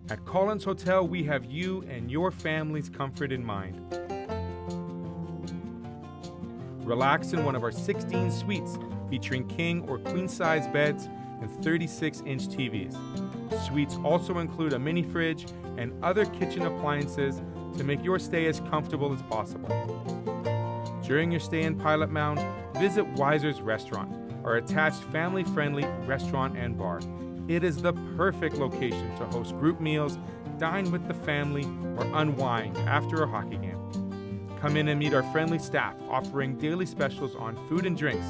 At Collins Hotel, we have you and your family's comfort in mind. Relax in one of our 16 suites featuring king or queen size beds and 36-inch TVs. Suites also include a mini fridge and other kitchen appliances to make your stay as comfortable as possible. During your stay in Pilot Mound, visit Weiser's Restaurant, our attached family-friendly restaurant and bar. It is the perfect location to host group meals, dine with the family, or unwind after a hockey game. Come in and meet our friendly staff offering daily specials on food and drinks,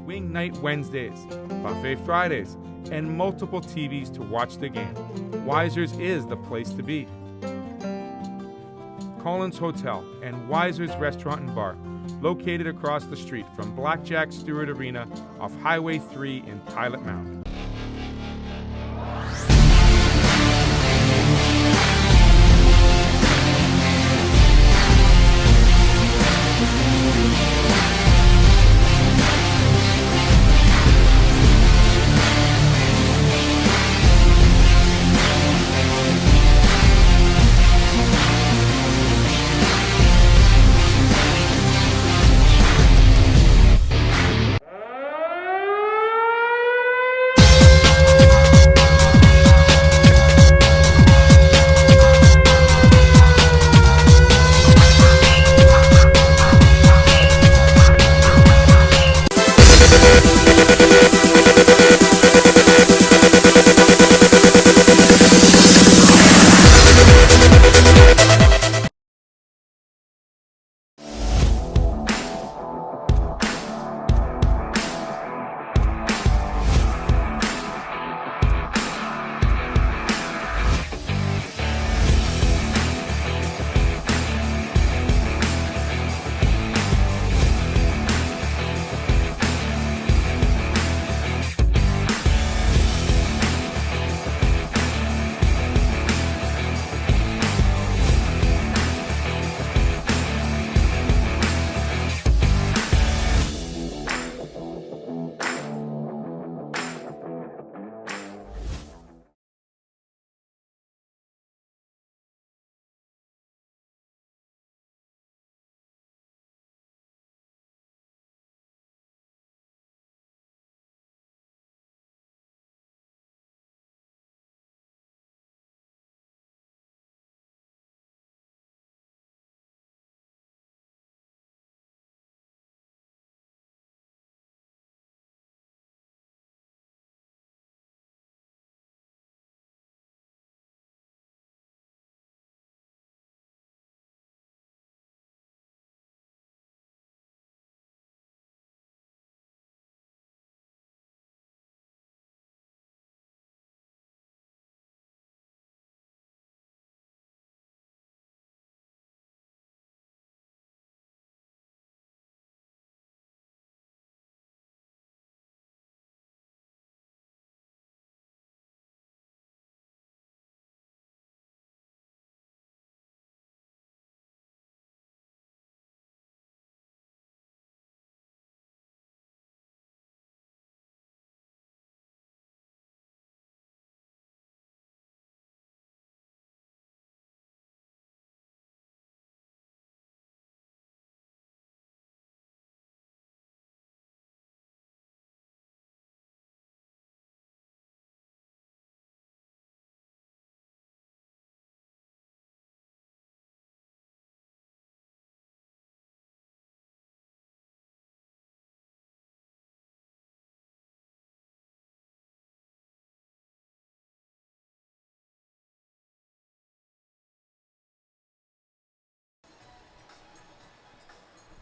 Wing Night Wednesdays, Buffet Fridays, and multiple TVs to watch the game. Weiser's is the place to be. Collins Hotel and Weiser's Restaurant and Bar, located across the street from Blackjack Stewart Arena off Highway 3 in Pilot Mound.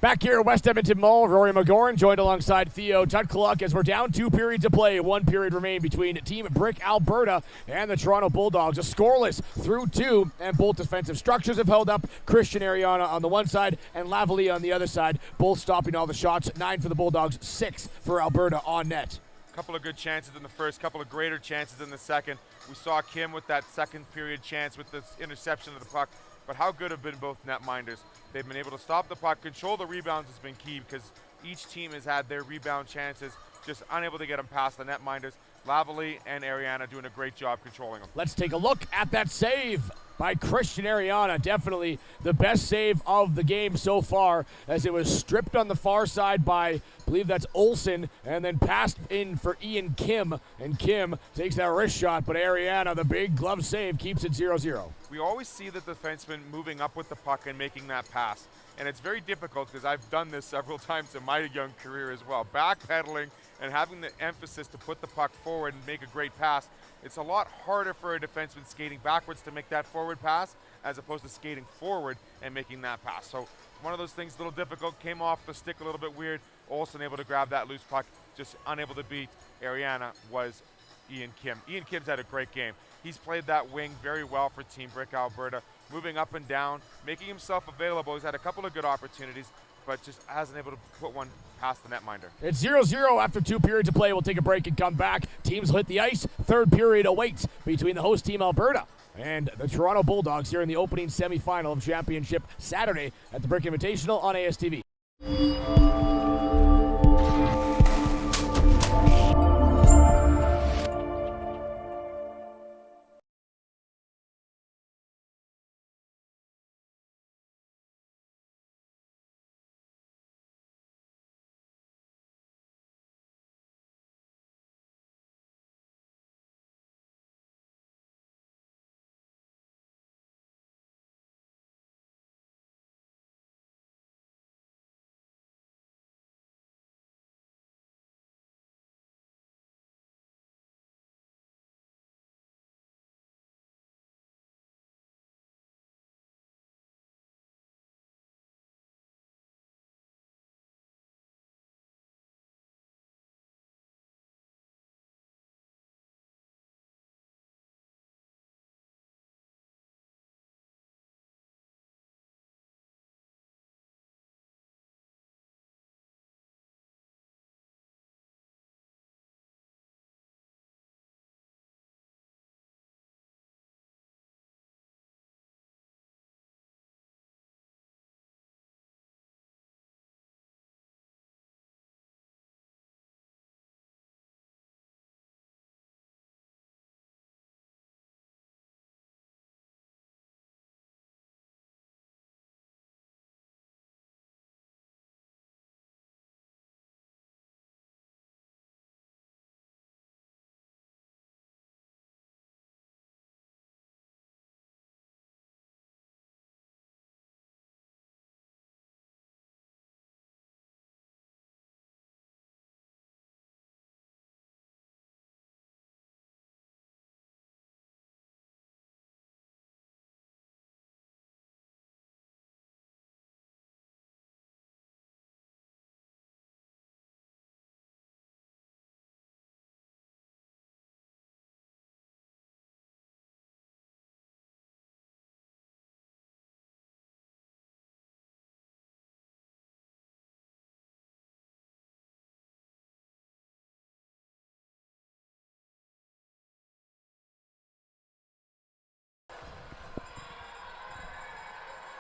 Back here at West Edmonton Mall, Rory McGoran joined alongside Theo Tutkaluk as we're down 2 periods of play. 1 period remain between Team Brick Alberta and the Toronto Bulldogs. A scoreless through 2, and both defensive structures have held up. Christian Ariana on the one side and Lavalley on the other side, both stopping all the shots. 9 for the Bulldogs, 6 for Alberta on net. Couple of good chances in the first, couple of greater chances in the second. We saw Kim with that second period chance with this interception of the puck. But how good have been both netminders? They've been able to stop the puck, control the rebounds has been key because each team has had their rebound chances, just unable to get them past the netminders. Lavalley and Ariana doing a great job controlling them. Let's take a look at that save by Christian Ariana. Definitely the best save of the game so far, as it was stripped on the far side by, I believe that's Olsen, and then passed in for Ian Kim. And Kim takes that wrist shot, but Ariana, the big glove save, keeps it 0-0. We always see the defenseman moving up with the puck and making that pass. And it's very difficult because I've done this several times in my young career as well. Backpedaling and having the emphasis to put the puck forward and make a great pass. It's a lot harder for a defenseman skating backwards to make that forward pass as opposed to skating forward and making that pass. So one of those things, a little difficult, came off the stick a little bit weird. Olsen able to grab that loose puck, just unable to beat Ariana was Ian Kim. Ian Kim's had a great game. He's played that wing very well for Team Brick Alberta, moving up and down, making himself available. He's had a couple of good opportunities, but just hasn't able to put one past the netminder. It's 0-0 after 2 periods of play. We'll take a break and come back. Teams hit the ice. 3rd period awaits between the host team Alberta and the Toronto Bulldogs here in the opening semifinal of championship Saturday at the Brick Invitational on ASTV.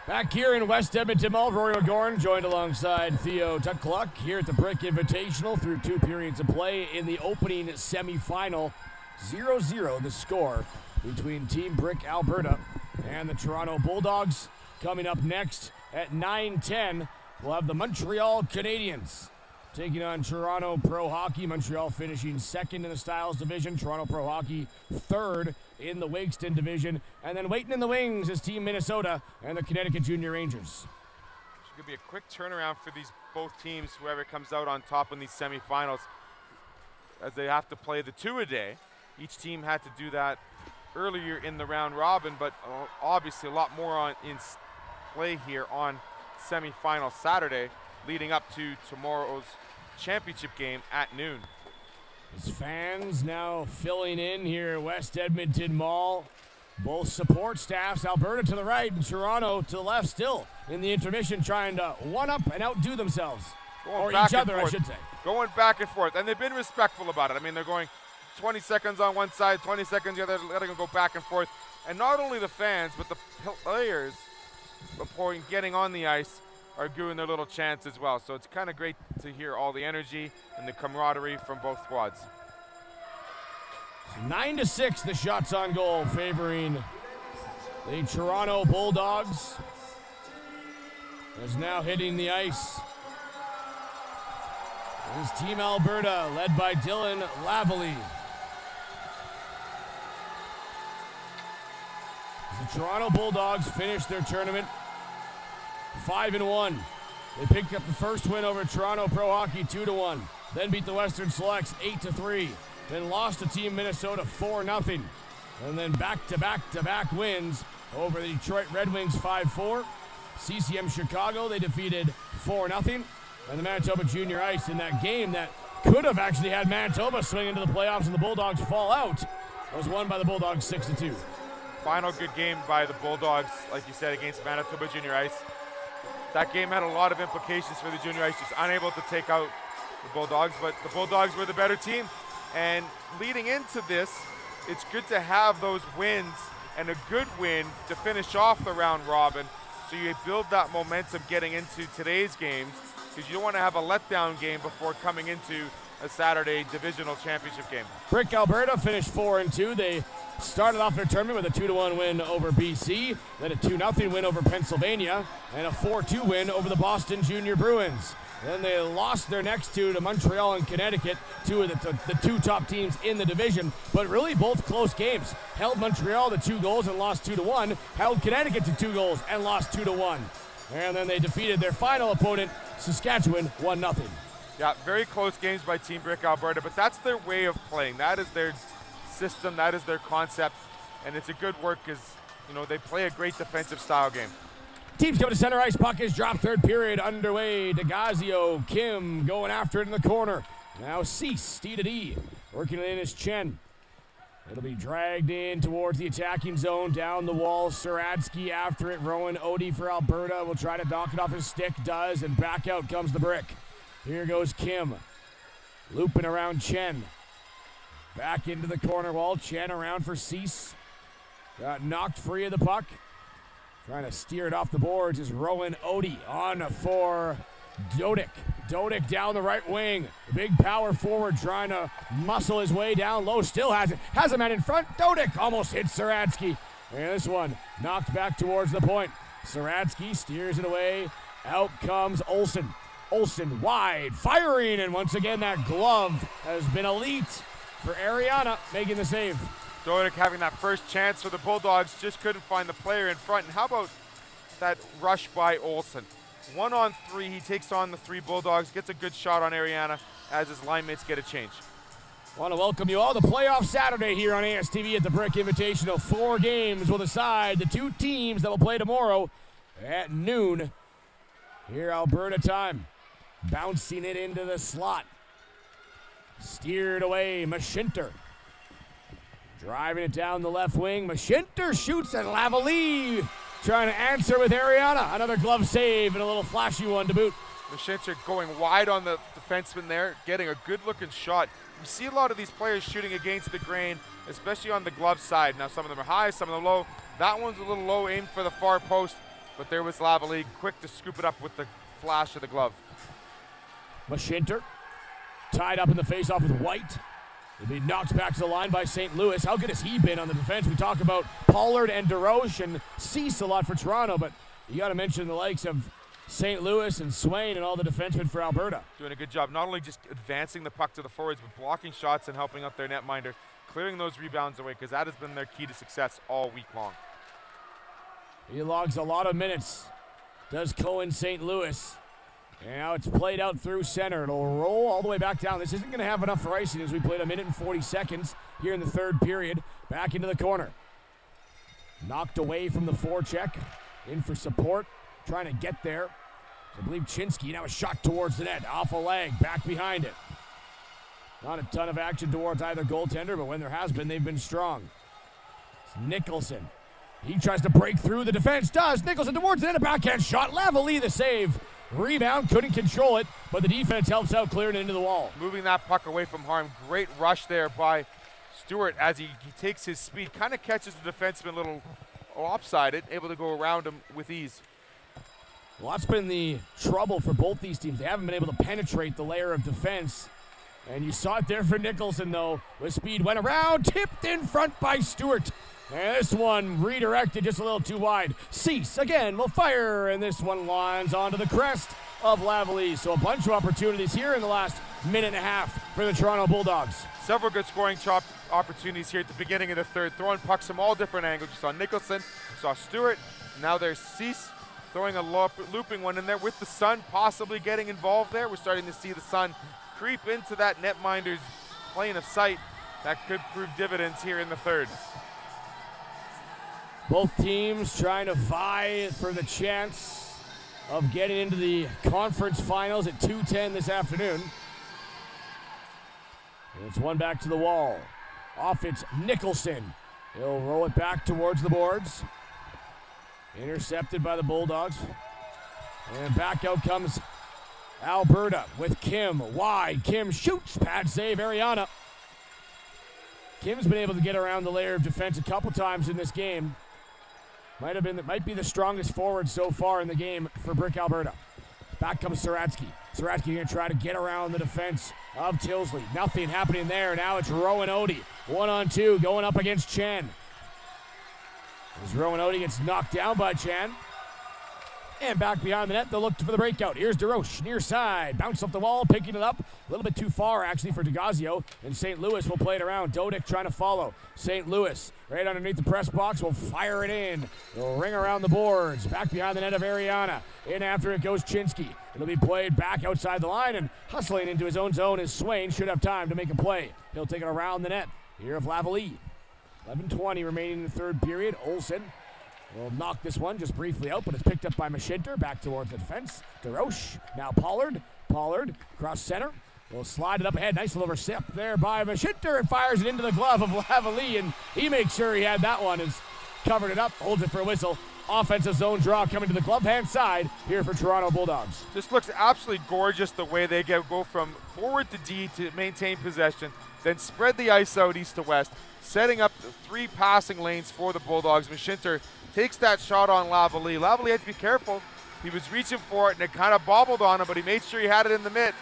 Back here in West Edmonton Mall, Rory McGoran joined alongside Theo Tutkaluk here at the Brick Invitational through 2 periods of play in the opening semifinal. 0-0 the score between Team Brick Alberta and the Toronto Bulldogs. Coming up next at 9:10, we'll have the Montreal Canadiens taking on Toronto Pro Hockey. Montreal finishing 2nd in the Styles division. Toronto Pro Hockey 3rd in the Wakeston division. And then waiting in the wings is Team Minnesota and the Connecticut Junior Rangers. It's going to be a quick turnaround for these both teams, whoever comes out on top in these semifinals, as they have to play the 2-a-day. Each team had to do that earlier in the round robin, but obviously a lot more in play here on semifinal Saturday. leading up to tomorrow's championship game at noon. As fans now filling in here at West Edmonton Mall. Both support staffs, Alberta to the right and Toronto to the left, still in the intermission trying to one-up and outdo themselves. Or each other, I should say. Going back and forth, and they've been respectful about it. I mean, they're going 20 seconds on one side, 20 seconds the other, letting them go back and forth. And not only the fans, but the players, before getting on the ice, are doing their little chants as well. So it's kind of great to hear all the energy and the camaraderie from both squads. 9-6, the shots on goal favoring the Toronto Bulldogs. Is now hitting the ice. This is Team Alberta, led by Dylan Lavalley. The Toronto Bulldogs finished their tournament 5-1. They picked up the first win over Toronto Pro Hockey 2-1. Then beat the Western Selects 8-3. Then lost to Team Minnesota 4-0. And then back-to-back wins over the Detroit Red Wings 5-4. CCM Chicago, they defeated 4-0. And the Manitoba Junior Ice in that game that could have actually had Manitoba swing into the playoffs and the Bulldogs fall out was won by the Bulldogs 6-2. Final good game by the Bulldogs, like you said, against Manitoba Junior Ice. That game had a lot of implications for the Junior Ice, just unable to take out the Bulldogs, but the Bulldogs were the better team. And leading into this, it's good to have those wins and a good win to finish off the round robin, so you build that momentum getting into today's games, because you don't want to have a letdown game before coming into a Saturday divisional championship game. Brick Alberta finished 4-2. They started off their tournament with a 2-1 win over BC, then a 2-0 win over Pennsylvania, and a 4-2 win over the Boston Junior Bruins. Then they lost their next two to Montreal and Connecticut, two of the two top teams in the division, but really both close games. Held Montreal to 2 goals and lost 2-1, held Connecticut to 2 goals and lost 2-1. And then they defeated their final opponent, Saskatchewan, 1-0. Yeah, very close games by Team Brick Alberta, but that's their way of playing. That is their system, that is their concept, and it's a good work because, you know, they play a great defensive style game. Teams coming to center ice. Puck is dropped. Third period underway. DeGazio, Kim going after it in the corner. Now Cease, D-to-D. Working it in is Chen. It'll be dragged in towards the attacking zone. Down the wall. Saradsky after it. Rowan Odie for Alberta will try to knock it off his stick. Does. And back out comes the Brick. Here goes Kim. Looping around Chen. Back into the corner wall. Chen around for Cease. Got knocked free of the puck. Trying to steer it off the boards is Rowan Odie on for Dodick. Dodick down the right wing. Big power forward trying to muscle his way down low. Still has it. Has a man in front. Dodick almost hits Saradsky. And this one knocked back towards the point. Saradsky steers it away. Out comes Olsen. Olsen wide, firing, and once again that glove has been elite for Ariana making the save. Dodick having that first chance for the Bulldogs, just couldn't find the player in front. And how about that rush by Olsen? 1-on-3, he takes on the 3 Bulldogs, gets a good shot on Ariana as his line mates get a change. I want to welcome you all to playoff Saturday here on ASTV at the Brick Invitational. 4 games will decide the 2 teams that will play tomorrow at noon here Alberta time. Bouncing it into the slot. Steered away, Mashinter. Driving it down the left wing. Mashinter shoots and Lavalley trying to answer with Ariana. Another glove save and a little flashy one to boot. Mashinter going wide on the defenseman there, getting a good looking shot. You see a lot of these players shooting against the grain, especially on the glove side. Now some of them are high, some of them low. That one's a little low, aimed for the far post, but there was Lavalley quick to scoop it up with the flash of the glove. Mashinter tied up in the faceoff with White. He'll be knocked back to the line by St. Louis. How good has he been on the defense? We talk about Pollard and DeRoche and Cease a lot for Toronto, but you got to mention the likes of St. Louis and Swain and all the defensemen for Alberta. Doing a good job, not only just advancing the puck to the forwards, but blocking shots and helping out their netminder, clearing those rebounds away, because that has been their key to success all week long. He logs a lot of minutes, does Cohen St. Louis. And now it's played out through center. It'll roll all the way back down. This isn't going to have enough for icing as we played 1 minute and 40 seconds here in the third period. Back into the corner. Knocked away from the forecheck. In for support. Trying to get there. I believe Chinsky, now a shot towards the net. Off a leg, back behind it. Not a ton of action towards either goaltender, but when there has been, they've been strong. It's Nicholson. He tries to break through. The defense does. Nicholson towards the net. A backhand shot. Lavalley the save. Rebound. Couldn't control it, but the defense helps out, clearing it into the wall. Moving that puck away from harm. Great rush there by Stewart as he takes his speed. Kind of catches the defenseman a little lopsided. Able to go around him with ease. Well, that's been the trouble for both these teams. They haven't been able to penetrate the layer of defense. And you saw it there for Nicholson, though. With speed, went around, tipped in front by Stewart. And this one redirected just a little too wide. Cease again will fire, and this one lines onto the crest of Lavalley. So a bunch of opportunities here in the last minute and a half for the Toronto Bulldogs. Several good scoring opportunities here at the beginning of the third. Throwing pucks from all different angles. You saw Nicholson, you saw Stewart. Now there's Cease throwing a looping one in there with the Sun possibly getting involved there. We're starting to see the Sun creep into that netminder's plane of sight. That could prove dividends here in the third. Both teams trying to vie for the chance of getting into the conference finals at 2:10 this afternoon. And it's one back to the wall. Off it's Nicholson. He'll roll it back towards the boards. Intercepted by the Bulldogs. And back out comes Alberta with Kim wide. Kim shoots. Pad save, Ariana. Kim's been able to get around the layer of defense a couple times in this game. Might be the strongest forward so far in the game for Brick Alberta. Back comes Saratsky. Saratsky going to try to get around the defense of Tilsley. Nothing happening there. Now it's Rowan Odie. 1-on-2 going up against Chen. As Rowan Odie gets knocked down by Chen. And back behind the net, they'll look for the breakout. Here's DeRoche, near side. Bounce off the wall, picking it up. A little bit too far, actually, for DeGazio. And St. Louis will play it around. Dodick trying to follow. St. Louis, right underneath the press box, will fire it in. They'll ring around the boards. Back behind the net of Ariana. In after it goes Chinsky. It'll be played back outside the line, and hustling into his own zone is Swain. Should have time to make a play. He'll take it around the net. Here of Lavalley. 11:20 remaining in the third period. Olsen will knock this one just briefly out, but it's picked up by Mashinter. Back towards the defense. DeRoche. Now Pollard. Pollard across center. Will slide it up ahead. Nice little intercept there by Mashinter and fires it into the glove of Lavalley, and he makes sure he had that one. Has covered it up, holds it for a whistle. Offensive zone draw coming to the glove hand side here for Toronto Bulldogs. Just looks absolutely gorgeous the way they go from forward to D to maintain possession, then spread the ice out east to west, setting up the three passing lanes for the Bulldogs. Mashinter takes that shot on Lavalley. Lavalley had to be careful. He was reaching for it, and it kind of bobbled on him, but he made sure he had it in the mitt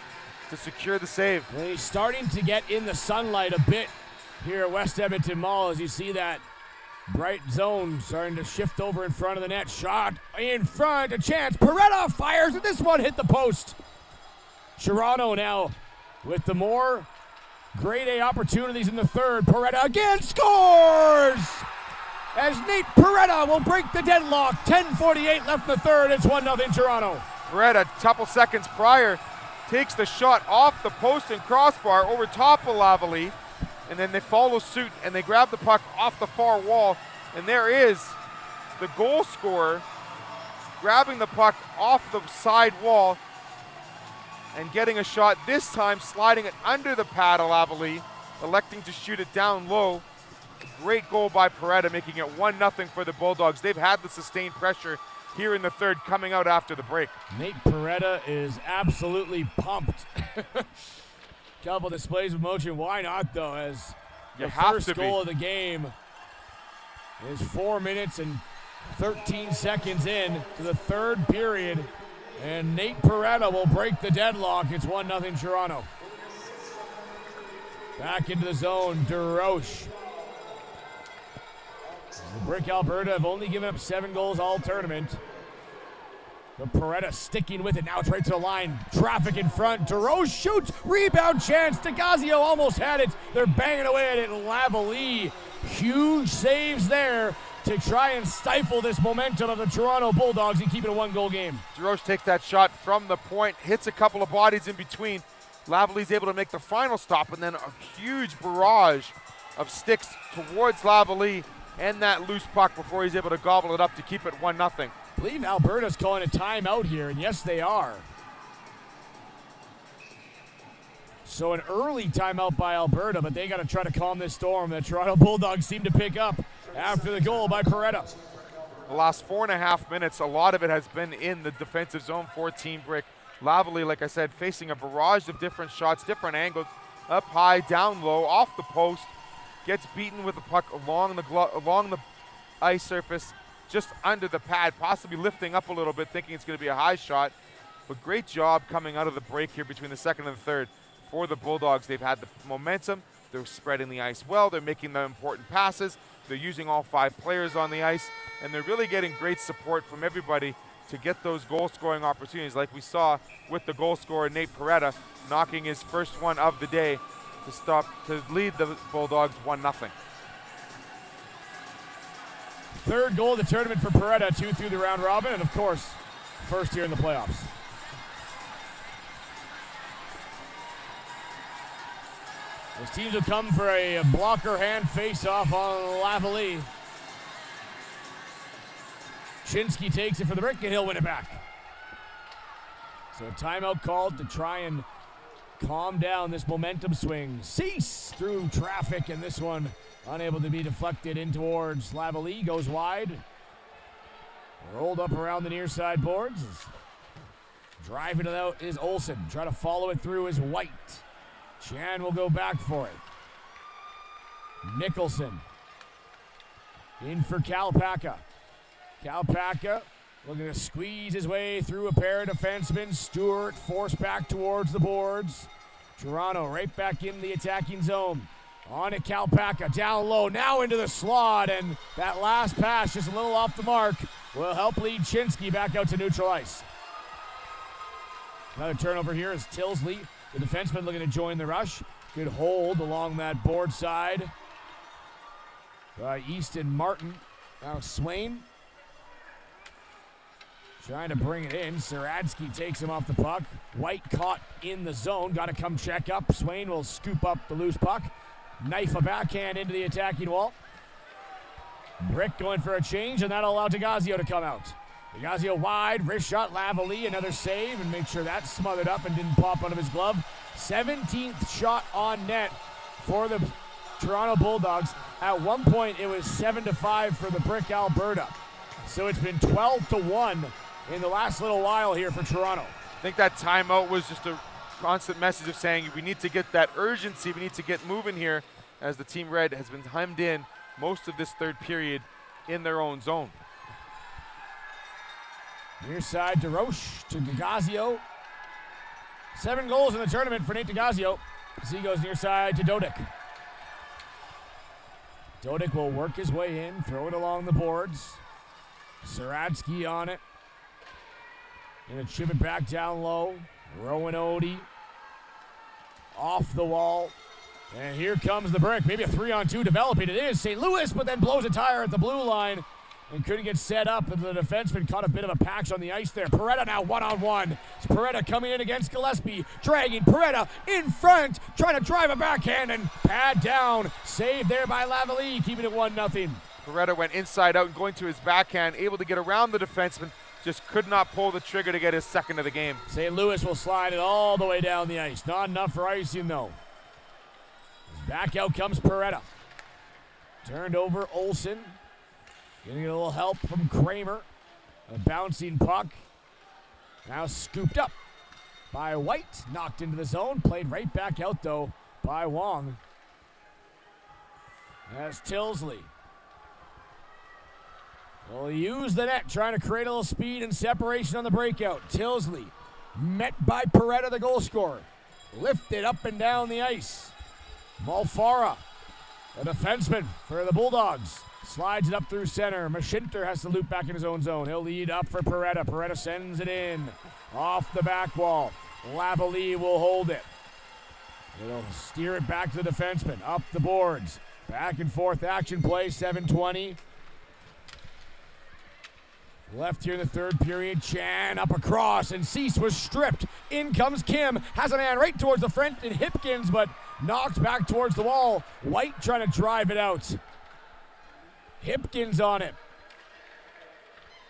to secure the save. And he's starting to get in the sunlight a bit here at West Edmonton Mall as you see that bright zone starting to shift over in front of the net. Shot in front, a chance. Peretta fires, and this one hit the post. Toronto now with the more grade A opportunities in the third. Peretta again scores! As Nate Peretta will break the deadlock. 10:48 left in the third. It's 1-0 Toronto. Peretta, a couple seconds prior, takes the shot off the post and crossbar over top of Lavalley, and then they follow suit and they grab the puck off the far wall, and there is the goal scorer grabbing the puck off the side wall and getting a shot, this time sliding it under the pad of Lavalley, electing to shoot it down low. Great goal by Peretta, making it 1-0 for the Bulldogs. They've had the sustained pressure here in the third coming out after the break. Nate Peretta is absolutely pumped. Couple displays of emotion. Why not, though, as the first goal of the game is 4 minutes and 13 seconds in to the third period, and Nate Peretta will break the deadlock. It's 1-0 Toronto. Back into the zone, DeRoche. Brick Alberta have only given up 7 goals all tournament. But Peretta sticking with it. Now it's right to the line. Traffic in front. DeRoche shoots. Rebound chance. DeGazio almost had it. They're banging away at it. Lavalley. Huge saves there to try and stifle this momentum of the Toronto Bulldogs and keep it a 1-goal game. DeRoche takes that shot from the point. Hits a couple of bodies in between. Lavalley's able to make the final stop, and then a huge barrage of sticks towards Lavalley and that loose puck before he's able to gobble it up to keep it 1-0. believe Alberta's calling a timeout here, and yes, they are. So an early timeout by Alberta, but they got to try to calm this storm that Toronto Bulldogs seem to pick up after the goal by Peretta. The last 4.5 minutes, a lot of it has been in the defensive zone for Team Brick. Lavalley, like I said, facing a barrage of different shots, different angles, up high, down low, off the post, gets beaten with the puck along the ice surface, just under the pad, possibly lifting up a little bit, thinking it's going to be a high shot. But great job coming out of the break here between the second and the third for the Bulldogs. They've had the momentum. They're spreading the ice well. They're making the important passes. They're using all 5 players on the ice, and they're really getting great support from everybody to get those goal-scoring opportunities, like we saw with the goal scorer Nate Peretta knocking his first one of the day to lead the Bulldogs 1-0. Third goal of the tournament for Peretta, 2 through the round robin, and of course, first here in the playoffs. Those teams will come for a blocker hand face-off on Lavalley. Chinsky takes it for the Brick, and he'll win it back. So a timeout called to try and calm down this momentum swing. Cease through traffic, and this one unable to be deflected in towards Lavalley. Goes wide. Rolled up around the near side boards. Driving it out is Olsen. Try to follow it through is White. Chan will go back for it. Nicholson. In for Kalpaka. Kalpaka looking to squeeze his way through a pair of defensemen. Stewart forced back towards the boards. Toronto right back in the attacking zone. On to Kalpaka, down low, now into the slot, and that last pass just a little off the mark will help lead Chinsky back out to neutral ice. Another turnover here is Tilsley, the defenseman, looking to join the rush. Good hold along that board side by Easton Martin. Now Swain trying to bring it in. Saradsky takes him off the puck. White caught in the zone. Got to come check up. Swain will scoop up the loose puck. Knife a backhand into the attacking wall. Brick going for a change, and that'll allow DeGazio to come out. DeGazio wide, wrist shot, Lavalley, another save, and make sure that's smothered up and didn't pop out of his glove. 17th shot on net for the Toronto Bulldogs. At one point, it was 7-5 for the Brick Alberta. So it's been 12-1 in the last little while here for Toronto. I think that timeout was just a constant message of saying we need to get that urgency, we need to get moving here, as the Team Red has been hemmed in most of this third period in their own zone. Near side to Roche, to DeGazio. 7 goals in the tournament for Nate DeGazio. As he goes near side to Dodick. Dodick will work his way in, throw it along the boards. Saradsky on it. Gonna chip it back down low. Rowan Odie off the wall. And here comes the Brick. Maybe a 3-on-2 developing. It is St. Louis, but then blows a tire at the blue line and couldn't get set up. And the defenseman caught a bit of a patch on the ice there. Peretta now 1-on-1. It's Peretta coming in against Gillespie. Dragging Peretta in front. Trying to drive a backhand and pad down. Saved there by Lavalley, keeping it 1-0. Peretta went inside out and going to his backhand, able to get around the defenseman. Just could not pull the trigger to get his second of the game. St. Louis will slide it all the way down the ice. Not enough for icing, though. Back out comes Peretta. Turned over Olsen. Getting a little help from Kramer. A bouncing puck. Now scooped up by White. Knocked into the zone. Played right back out, though, by Wong. That's Tilsley. Well, use the net, trying to create a little speed and separation on the breakout. Tilsley, met by Peretta, the goal scorer. Lifted up and down the ice. Malfara, a defenseman for the Bulldogs. Slides it up through center. Mashinter has to loop back in his own zone. He'll lead up for Peretta. Peretta sends it in. Off the back wall. Lavalley will hold it. It'll steer it back to the defenseman. Up the boards. Back and forth action play, 7:20. Left here in the third period. Chan up across, and Cease was stripped. In comes Kim. Has a man right towards the front and Hipkins, but knocked back towards the wall. White trying to drive it out. Hipkins on it.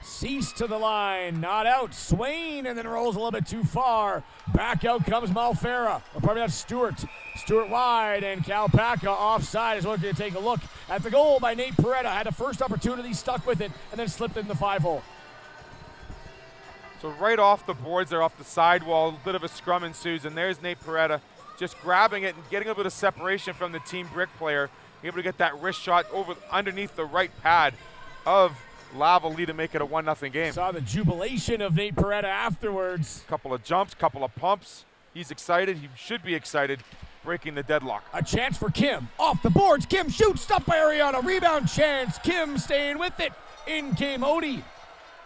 Cease to the line, not out. Swain, and then rolls a little bit too far. Back out comes Malfera. Or probably not Stewart. Stewart wide, and Kalpaka offside is looking to take a look at the goal by Nate Peretta. Had a first opportunity, stuck with it, and then slipped in the 5-hole. So right off the boards there, off the sidewall, a bit of a scrum ensues, and there's Nate Peretta just grabbing it and getting a bit of separation from the Team Brick player, able to get that wrist shot over underneath the right pad of Lavalley to make it a 1-0 game. Saw the jubilation of Nate Peretta afterwards. Couple of jumps, couple of pumps. He's excited. He should be excited, breaking the deadlock. A chance for Kim. Off the boards. Kim shoots. Stopped by Ariana. Rebound chance. Kim staying with it. In came Odie.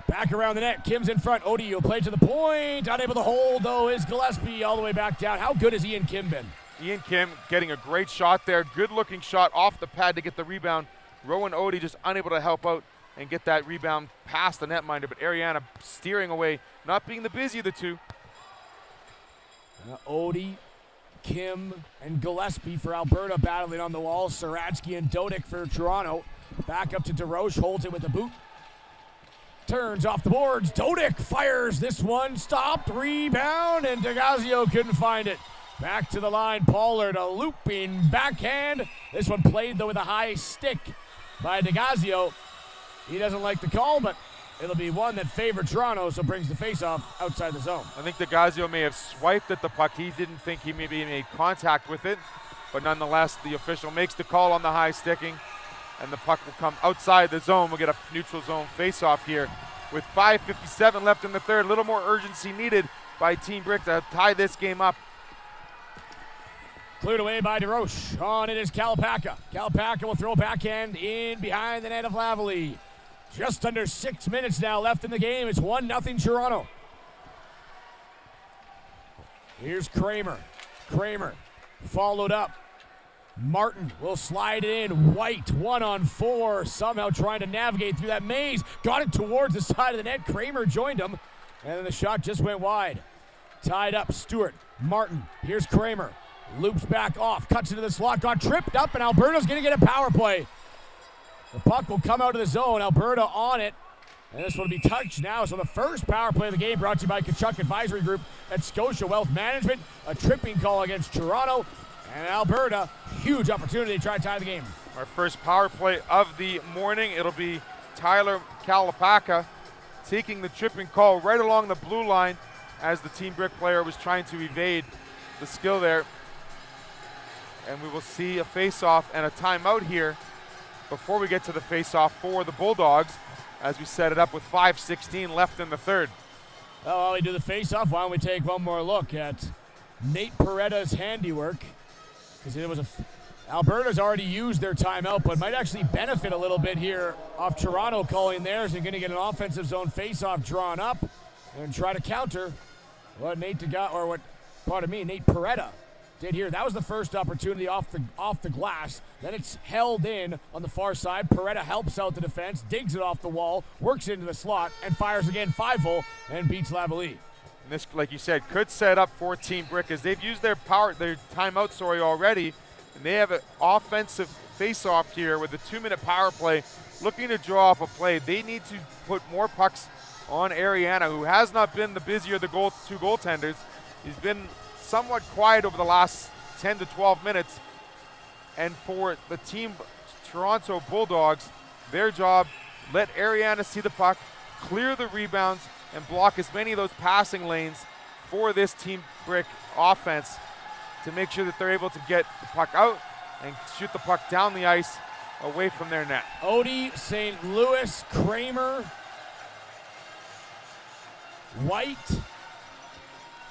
Back around the net. Kim's in front. Odie will play to the point. Unable to hold, though, is Gillespie all the way back down. How good has Ian Kim been? Ian Kim getting a great shot there. Good-looking shot off the pad to get the rebound. Rowan Odie just unable to help out and get that rebound past the netminder, but Ariana steering away, not being the busy of the two. Odie, Kim, and Gillespie for Alberta battling on the wall. Saratsky and Dodick for Toronto. Back up to DeRoche, holds it with the boot. Turns off the boards. Dodick fires this one. Stopped, rebound, and DeGazio couldn't find it. Back to the line, Pollard, a looping backhand. This one played, though, with a high stick by DeGazio. He doesn't like the call, but it'll be one that favored Toronto, so brings the face-off outside the zone. I think DeGazio may have swiped at the puck. He didn't think he maybe made contact with it, but nonetheless, the official makes the call on the high sticking, and the puck will come outside the zone. We'll get a neutral zone face-off here with 5:57 left in the third. A little more urgency needed by Team Brick to tie this game up. Cleared away by DeRoche. On it is Kalpaka. Kalpaka will throw a backhand in behind the net of Lavalley. Just under 6 minutes now left in the game. It's 1-0 Toronto. Here's Kramer. Kramer followed up. Martin will slide it in. White 1-on-4. Somehow trying to navigate through that maze. Got it towards the side of the net. Kramer joined him. And then the shot just went wide. Tied up. Stewart. Martin. Here's Kramer. Loops back off. Cuts into the slot. Got tripped up, and Alberta's going to get a power play. The puck will come out of the zone. Alberta on it. And this one will be touched now. So the first power play of the game brought to you by Kachuk Advisory Group at Scotia Wealth Management. A tripping call against Toronto. And Alberta, huge opportunity to try to tie the game. Our first power play of the morning. It'll be Tyler Kalpaka taking the tripping call right along the blue line as the Team Brick player was trying to evade the skill there. And we will see a face-off and a timeout here before we get to the face-off for the Bulldogs as we set it up with 5:16 left in the third. Well, while we do the face-off, why don't we take one more look at Nate Peretta's handiwork? Because it was Alberta's already used their timeout, but might actually benefit a little bit here off Toronto calling theirs and going to get an offensive zone face-off drawn up and try to counter what Nate Peretta did here. That was the first opportunity off the glass. Then it's held in on the far side. Peretta helps out the defense, digs it off the wall, works into the slot, and fires again 5-hole and beats Lavalley. And this, like you said, could set up for Team Brick as they've used their timeout already, and they have an offensive face-off here with a 2-minute power play, looking to draw up a play. They need to put more pucks on Ariana, who has not been the busier of the two goaltenders. He's been somewhat quiet over the last 10 to 12 minutes. And for the Team Toronto Bulldogs, their job, let Ariana see the puck, clear the rebounds, and block as many of those passing lanes for this Team Brick offense to make sure that they're able to get the puck out and shoot the puck down the ice away from their net. Odie, St. Louis, Kramer, White,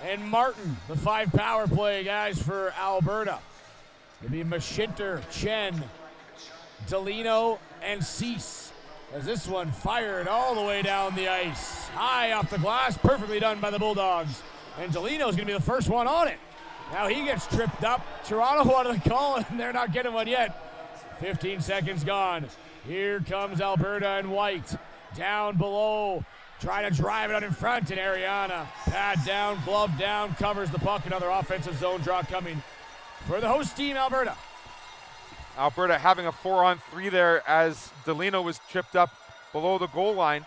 and Martin, the 5 power play guys for Alberta. It'll be Mashinter, Chen, Delino, and Cease. As this one fired all the way down the ice. High off the glass, perfectly done by the Bulldogs. And Delino's gonna be the first one on it. Now he gets tripped up. Toronto wanted the call, and they're not getting one yet. 15 seconds gone. Here comes Alberta and White. Down below, trying to drive it out in front, and Ariana, pad down, glove down, covers the puck. Another offensive zone draw coming for the host team, Alberta. Alberta having a 4-on-3 there as Delino was tripped up below the goal line.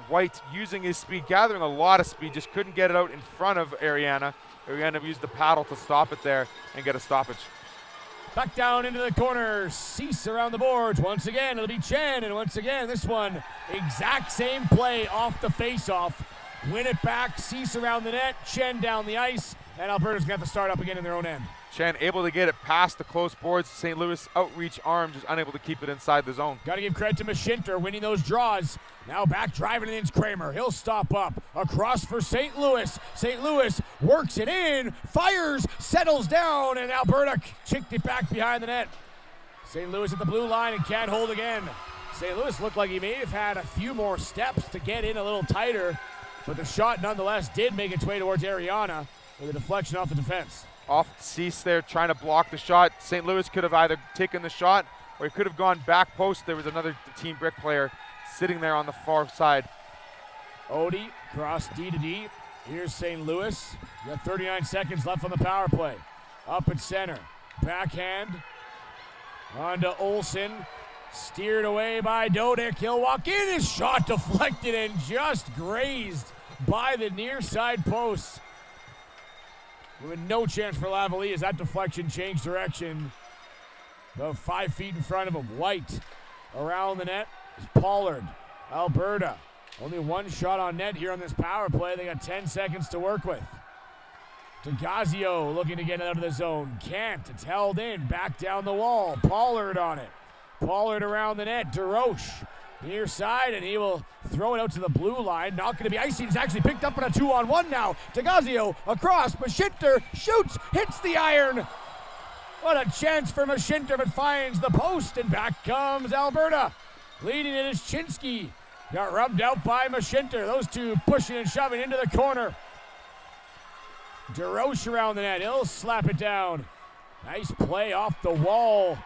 White using his speed, gathering a lot of speed, just couldn't get it out in front of Ariana. Ariana used the paddle to stop it there and get a stoppage. Back down into the corner, Cease around the boards. Once again, it'll be Chen, and once again, this one, exact same play off the face-off. Win it back, Cease around the net, Chen down the ice, and Alberta's going to have to start up again in their own end. Chen able to get it past the close boards. St. Louis outreach arm, just unable to keep it inside the zone. Got to give credit to Mashinter winning those draws. Now back driving it in Kramer. He'll stop up. Across for St. Louis. St. Louis works it in, fires, settles down, and Alberta chicked it back behind the net. St. Louis at the blue line and can't hold again. St. Louis looked like he may have had a few more steps to get in a little tighter, but the shot nonetheless did make its way towards Ariana with a deflection off the defense. Off Cease there, trying to block the shot. St. Louis could have either taken the shot or he could have gone back post. There was another Team Brick player sitting there on the far side. Odie cross D to D. Here's St. Louis. Got 39 seconds left on the power play. Up at center. Backhand. On to Olsen. Steered away by Dodick. He'll walk in. His shot deflected and just grazed by the near side post. With no chance for Lavalley as that deflection changed direction. About 5 feet in front of him. White around the net is Pollard. Alberta. Only one shot on net here on this power play. They got 10 seconds to work with. DeGazio looking to get it out of the zone. Can't. It's held in. Back down the wall. Pollard on it. Pollard around the net. DeRoche near side, and he will throw it out to the blue line. Not going to be icy. He's actually picked up on a 2-on-1 now. DeGazio across. Mashinter shoots. Hits the iron. What a chance for Mashinter, but finds the post, and back comes Alberta. Leading it is Chinsky. Got rubbed out by Mashinter. Those two pushing and shoving into the corner. DeRoche around the net. He'll slap it down. Nice play off the wall.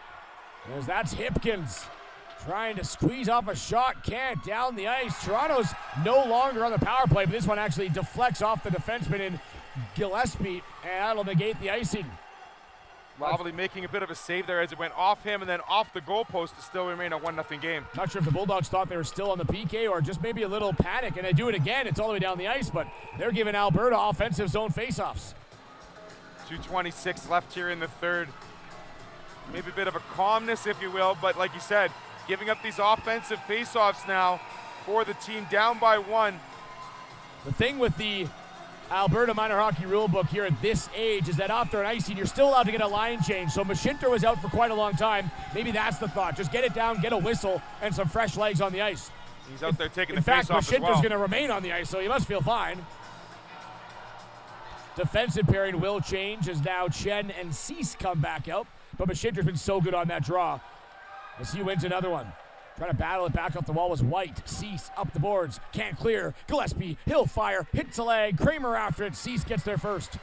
As that's Hipkins trying to squeeze off a shot. Can't. Down the ice. Toronto's no longer on the power play, but this one actually deflects off the defenseman in Gillespie, and that'll negate the icing. Lavalley making a bit of a save there as it went off him and then off the goalpost to still remain a 1-0 game. Not sure if the Bulldogs thought they were still on the PK or just maybe a little panic, and they do it again. It's all the way down the ice, but they're giving Alberta offensive zone faceoffs. 2:26 left here in the third. Maybe a bit of a calmness, if you will, but like you said, giving up these offensive faceoffs now for the team down by 1. The thing with the Alberta minor hockey rulebook here at this age is that after an icing, you're still allowed to get a line change. So Mashinter was out for quite a long time. Maybe that's the thought. Just get it down, get a whistle, and some fresh legs on the ice. He's out there taking the face off as well. In fact, Mashinter's going to remain on the ice, so he must feel fine. Defensive pairing will change as now Chen and Cease come back out. But Mashinter's been so good on that draw as he wins another one. Trying to battle it back off the wall was White. Cease up the boards. Can't clear. Gillespie, he'll fire. Hits a leg. Kramer after it. Cease gets there first.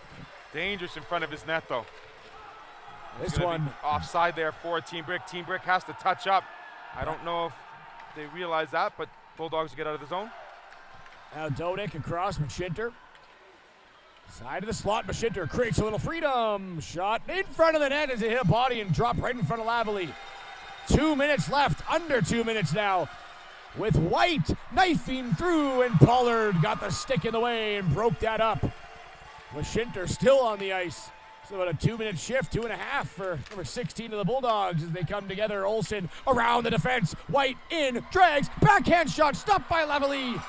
Dangerous in front of his net, though. This one offside there for Team Brick. Team Brick has to touch up. I don't know if they realize that, but Bulldogs get out of the zone. Now Dodick across Mashinter. Side of the slot. Mashinter creates a little freedom. Shot in front of the net as it hit a body and dropped right in front of Lavalley. 2 minutes left, under 2 minutes now, with White knifing through, and Pollard got the stick in the way and broke that up. Mashinter still on the ice. So about a 2-minute shift, 2.5 for number 16 of the Bulldogs as they come together. Olsen around the defense. White in, drags, backhand shot, stopped by Lavalley.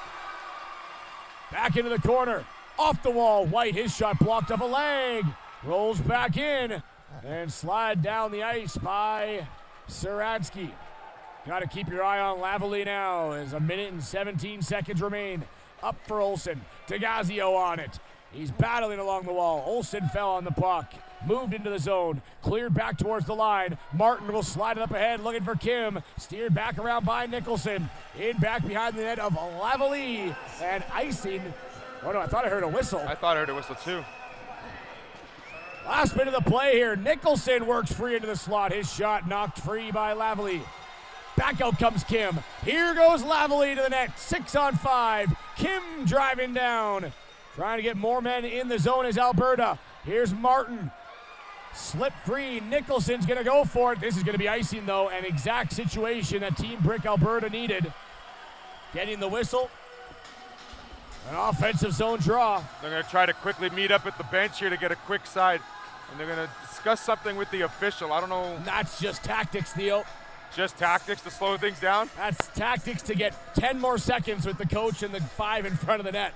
Back into the corner, off the wall. White, his shot blocked off a leg. Rolls back in and slide down the ice by Saradsky. Got to keep your eye on Lavalley now as 1 minute and 17 seconds remain. Up for Olsen. DeGazio on it. He's battling along the wall. Olsen fell on the puck. Moved into the zone. Cleared back towards the line. Martin will slide it up ahead looking for Kim. Steered back around by Nicholson. In back behind the net of Lavalley. And icing. Oh no, I thought I heard a whistle. I thought I heard a whistle too. Last bit of the play here. Nicholson works free into the slot. His shot knocked free by Lavalley. Back out comes Kim. Here goes Lavalley to the net. 6-on-5. Kim driving down. Trying to get more men in the zone as Alberta. Here's Martin. Slip free. Nicholson's going to go for it. This is going to be icing, though. An exact situation that Team Brick Alberta needed. Getting the whistle An offensive zone draw. They're going to try to quickly meet up at the bench here to get a quick side. And they're going to discuss something with the official. I don't know. That's just tactics, Theo. Just tactics to slow things down? That's tactics to get 10 more seconds with the coach and the 5 in front of the net.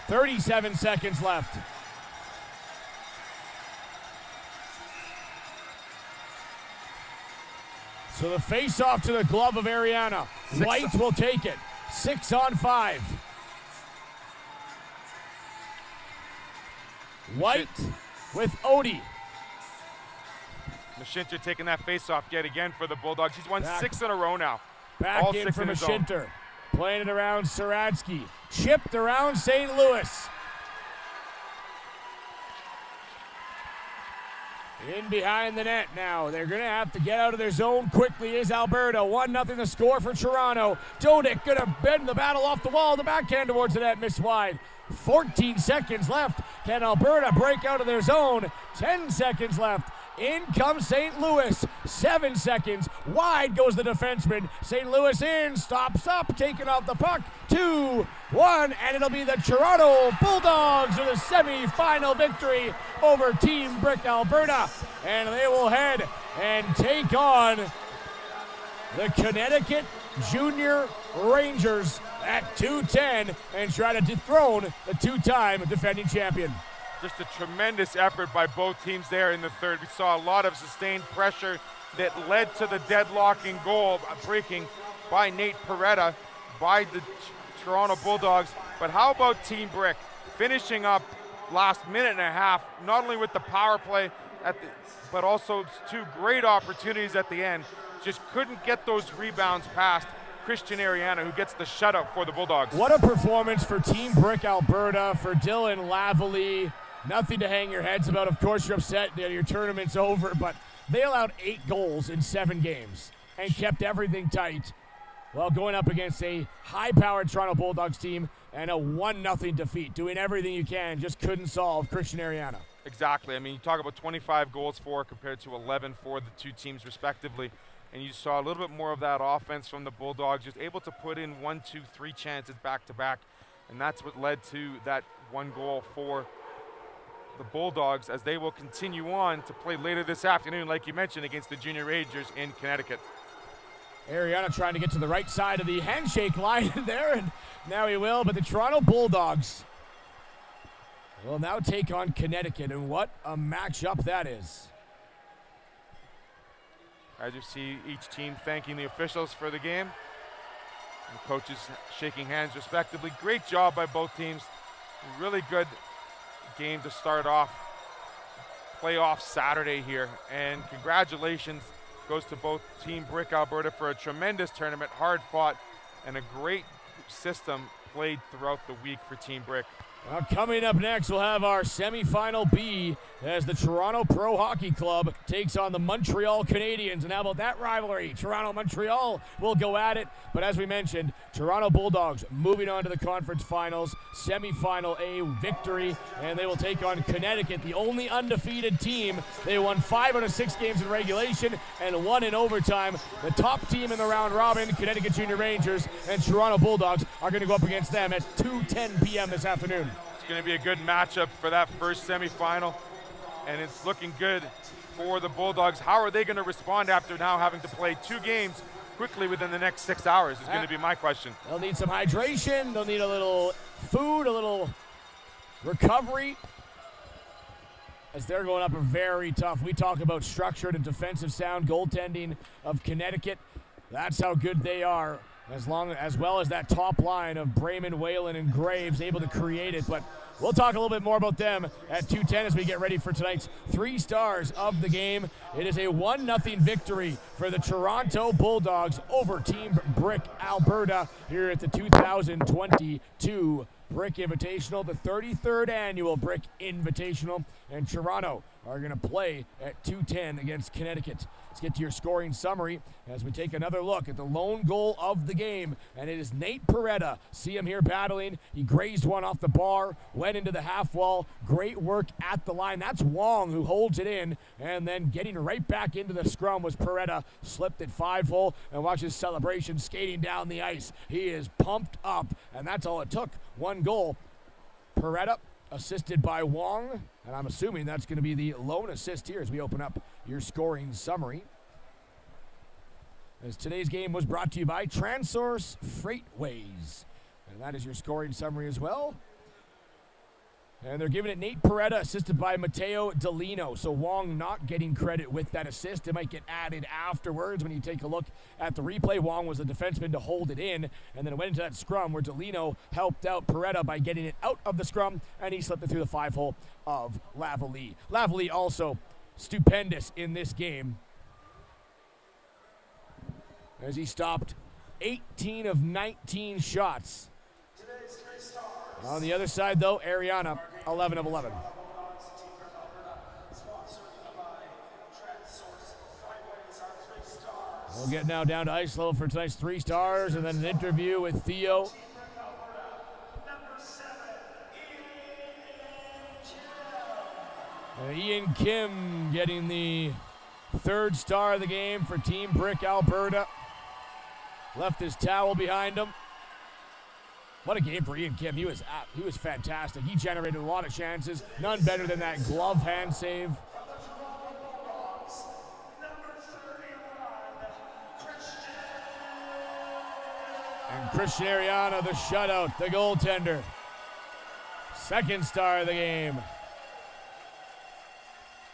"37 seconds left. So the face-off to the glove of Ariana. White will take it. 6-on-5. White with Odie. Mashinter taking that face-off yet again for the Bulldogs. He's won Back. 6 in a row now. Back All in 6 for in his own. Mashinter. Playing it around Saradsky. Chipped around St. Louis. In behind the net now. They're going to have to get out of their zone quickly is Alberta. 1-0 the score for Toronto. Dodick going to bend the battle off the wall. The backhand towards the net, miss wide. 14 seconds left. Can Alberta break out of their zone? 10 seconds left. In comes St. Louis. 7 seconds. Wide goes the defenseman. St. Louis in. Stops up. Taking off the puck. 2-1. And it'll be the Toronto Bulldogs with a semi-final victory over Team Brick Alberta. And they will head and take on the Connecticut Junior Rangers at 2:10 and try to dethrone the 2-time defending champion. Just a tremendous effort by both teams there in the third. We saw a lot of sustained pressure that led to the deadlocking goal, breaking by Nate Peretta by the Toronto Bulldogs. But how about Team Brick finishing up last minute and a half, not only with the power play, but also 2 great opportunities at the end. Just couldn't get those rebounds past Christian Ariana, who gets the shutout for the Bulldogs. What a performance for Team Brick Alberta, for Dylan Lavalley. Nothing to hang your heads about. Of course, you're upset that your tournament's over, but they allowed 8 goals in 7 games and kept everything tight while going up against a high-powered Toronto Bulldogs team and a 1-0 defeat. Doing everything you can, just couldn't solve Christian Ariana. Exactly. I mean, you talk about 25 goals for compared to 11 for the 2 teams respectively. And you saw a little bit more of that offense from the Bulldogs, just able to put in 1, 2, 3 chances back-to-back. And that's what led to that 1 goal for the Bulldogs, as they will continue on to play later this afternoon, like you mentioned, against the Junior Rangers in Connecticut. Ariana trying to get to the right side of the handshake line there, and now he will. But the Toronto Bulldogs will now take on Connecticut, and what a matchup that is. As you see each team thanking the officials for the game. And coaches shaking hands respectively. Great job by both teams. Really good game to start off playoff Saturday here. And congratulations goes to both Team Brick Alberta for a tremendous tournament, hard fought, and a great system played throughout the week for Team Brick. Coming up next, we'll have our semifinal B as the Toronto Pro Hockey Club takes on the Montreal Canadiens. And how about that rivalry? Toronto-Montreal will go at it. But as we mentioned, Toronto Bulldogs moving on to the conference finals, semifinal A victory, and they will take on Connecticut, the only undefeated team. They won 5 out of 6 games in regulation and 1 in overtime. The top team in the round robin, Connecticut Junior Rangers, and Toronto Bulldogs are going to go up against them at 2:10 p.m. this afternoon. It's going to be a good matchup for that first semifinal, and it's looking good for the Bulldogs. How are they going to respond after now having to play 2 games quickly within the next 6 hours is going to be my question. They'll need some hydration. They'll need a little food, a little recovery, as they're going up a very tough. We talk about structured and defensive sound goaltending of Connecticut. That's how good they are. As well as that top line of Brayman, Whalen, and Graves able to create it. But we'll talk a little bit more about them at 2:10 as we get ready for tonight's 3 stars of the game. It is a 1-0 victory for the Toronto Bulldogs over Team Brick Alberta here at the 2022 Brick Invitational, the 33rd annual Brick Invitational. And Toronto are going to play at 2:10 against Connecticut. Let's get to your scoring summary as we take another look at the lone goal of the game, and it is Nate Peretta. See him here battling. He grazed one off the bar, went into the half wall. Great work at the line. That's Wong who holds it in, and then getting right back into the scrum was Peretta. Slipped it 5-hole, and watch his celebration skating down the ice. He is pumped up, and that's all it took. One goal. Peretta assisted by Wong, and I'm assuming that's going to be the lone assist here as we open up your scoring summary. As today's game was brought to you by Transource Freightways, and that is your scoring summary as well. And they're giving it Nate Peretta, assisted by Matteo Delino. So Wong not getting credit with that assist. It might get added afterwards when you take a look at the replay. Wong was the defenseman to hold it in, and then it went into that scrum where Delino helped out Peretta by getting it out of the scrum, and he slipped it through the 5-hole of Lavalley. Lavalley also stupendous in this game as he stopped 18 of 19 shots. On the other side, though, Ariana, 11 of 11. We'll get now down to ice level for tonight's 3 stars, and then an interview with Theo. Ian Kim getting the 3rd star of the game for Team Brick Alberta. Left his towel behind him. What a game for Ian Kim. He was fantastic. He generated a lot of chances. None better than that glove hand save. And Christian Ariana, the shutout, the goaltender. 2nd star of the game.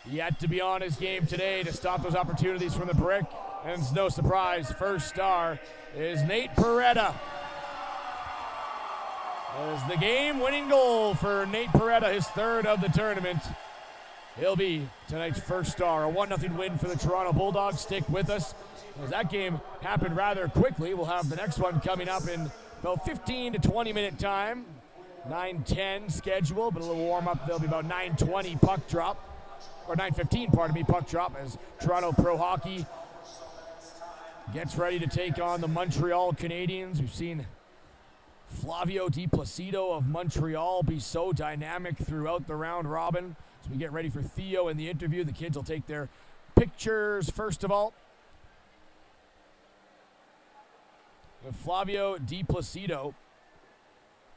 Yet to be on his game today to stop those opportunities from the Brick. And it's no surprise, 1st star is Nate Peretta. As the game-winning goal for Nate Peretta, his 3rd of the tournament. He'll be tonight's 1st star. A 1-0 win for the Toronto Bulldogs. Stick with us, as that game happened rather quickly. We'll have the next one coming up in about 15 to 20-minute time. 9:10 schedule, but a little warm-up. There'll be about 9:20 puck drop. Or 9:15, pardon me, puck drop, as Toronto Pro Hockey gets ready to take on the Montreal Canadiens. We've seen Flavio Di Placido of Montreal be so dynamic throughout the round robin. As we get ready for Theo in the interview, the kids will take their pictures first of all. Flavio Di Placido,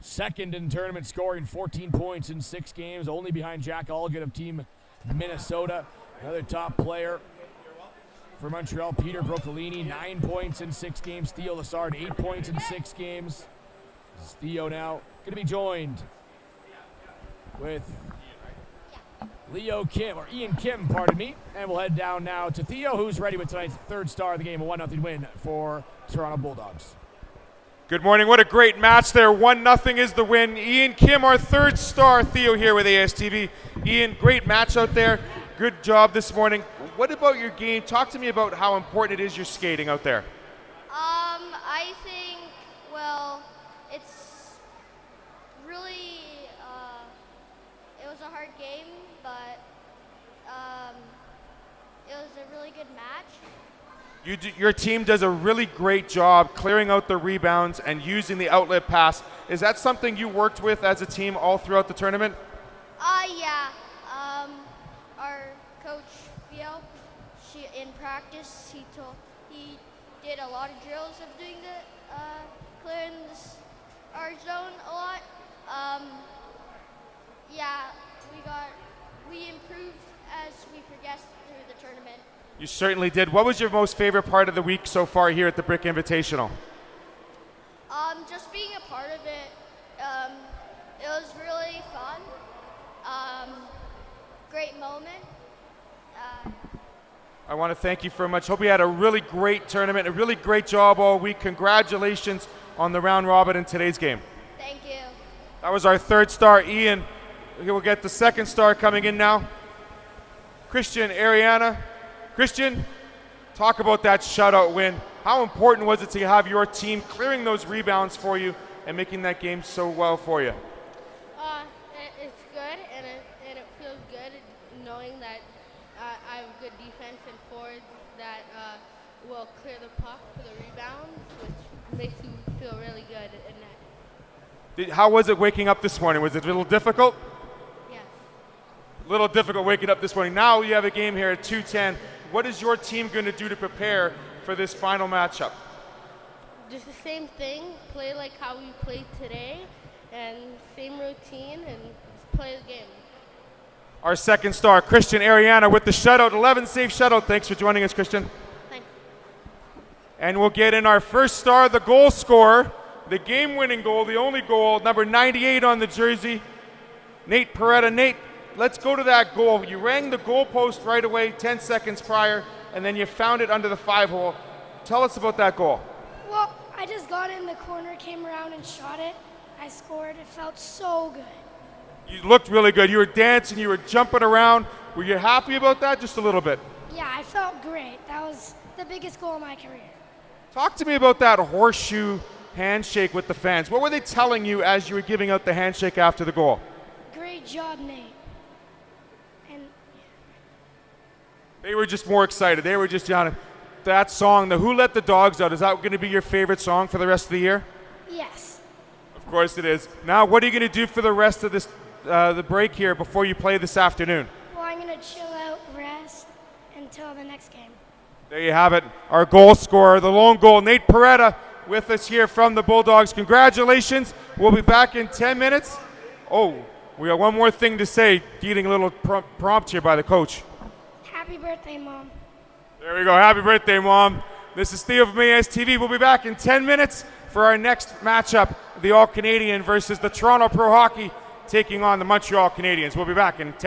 2nd in tournament, scoring 14 points in 6 games, only behind Jack Allgood of Team Minnesota. Another top player for Montreal, Peter Broccolini, 9 points in 6 games. Theo Lassard, 8 points in 6 games. This is Theo now going to be joined with Ian Kim, pardon me. And we'll head down now to Theo, who's ready with tonight's 3rd star of the game, a 1-0 win for Toronto Bulldogs. Good morning. What a great match there. 1-0 is the win. Ian Kim, our 3rd star. Theo here with ASTV. Ian, great match out there. Good job this morning. What about your game? Talk to me about how important it is your skating out there. I think, well, it's really, it was a hard game, but it was a really good match. Your team does a really great job clearing out the rebounds and using the outlet pass. Is that something you worked with as a team all throughout the tournament? Yeah. Our coach, Theo, in practice, he did a lot of drills of doing the clearing our zone a lot. Yeah, we improved as we progressed through the tournament. You certainly did. What was your most favorite part of the week so far here at the Brick Invitational? Just being a part of it. It was really fun. Great moment. I want to thank you very much. Hope you had a really great tournament, a really great job all week. Congratulations on the round robin in today's game. Thank you. That was our 3rd star, Ian. We'll get the 2nd star coming in now. Christian Ariana. Christian, talk about that shutout win. How important was it to have your team clearing those rebounds for you and making that game so well for you? It's good, and it feels good knowing that will clear the puck for the rebounds, which makes you feel really good in net. How was it waking up this morning? Was it a little difficult? Yes. A little difficult waking up this morning. Now you have a game here at 2:10. What is your team going to do to prepare for this final matchup? Just the same thing, play like how we played today, and same routine, and just play the game. Our second star, Christian Ariana, with the shutout, 11 save shutout. Thanks for joining us, Christian. Thanks. And we'll get in our first star, the goal scorer, the game-winning goal, the only goal, number 98 on the jersey, Nate Peretta. Nate, let's go to that goal. You rang the goalpost right away 10 seconds prior, and then you found it under the 5-hole. Tell us about that goal. Well, I just got in the corner, came around and shot it. I scored. It felt so good. You looked really good. You were dancing, you were jumping around. Were you happy about that? Just a little bit. Yeah, I felt great. That was the biggest goal of my career. Talk to me about that horseshoe handshake with the fans. What were they telling you as you were giving out the handshake after the goal? Great job, Nate. And They were just more excited. They were just yelling. That song, the Who Let the Dogs Out, is that going to be your favorite song for the rest of the year? yes, Of course it is. Now, what are you going to do for the rest of this, the break here before you play this afternoon? well, I'm going to chill out, rest until the next game. There you have it. Our goal scorer, the lone goal, Nate Peretta, with us here from the Bulldogs. Congratulations. We'll be back in 10 minutes. Oh, we got one more thing to say. Getting a little prompt here by the coach. Happy birthday, Mom. There we go. Happy birthday, Mom. This is Theo from ASTV. We'll be back in 10 minutes for our next matchup, the All-Canadian versus the Toronto Pro Hockey taking on the Montreal Canadiens. We'll be back in 10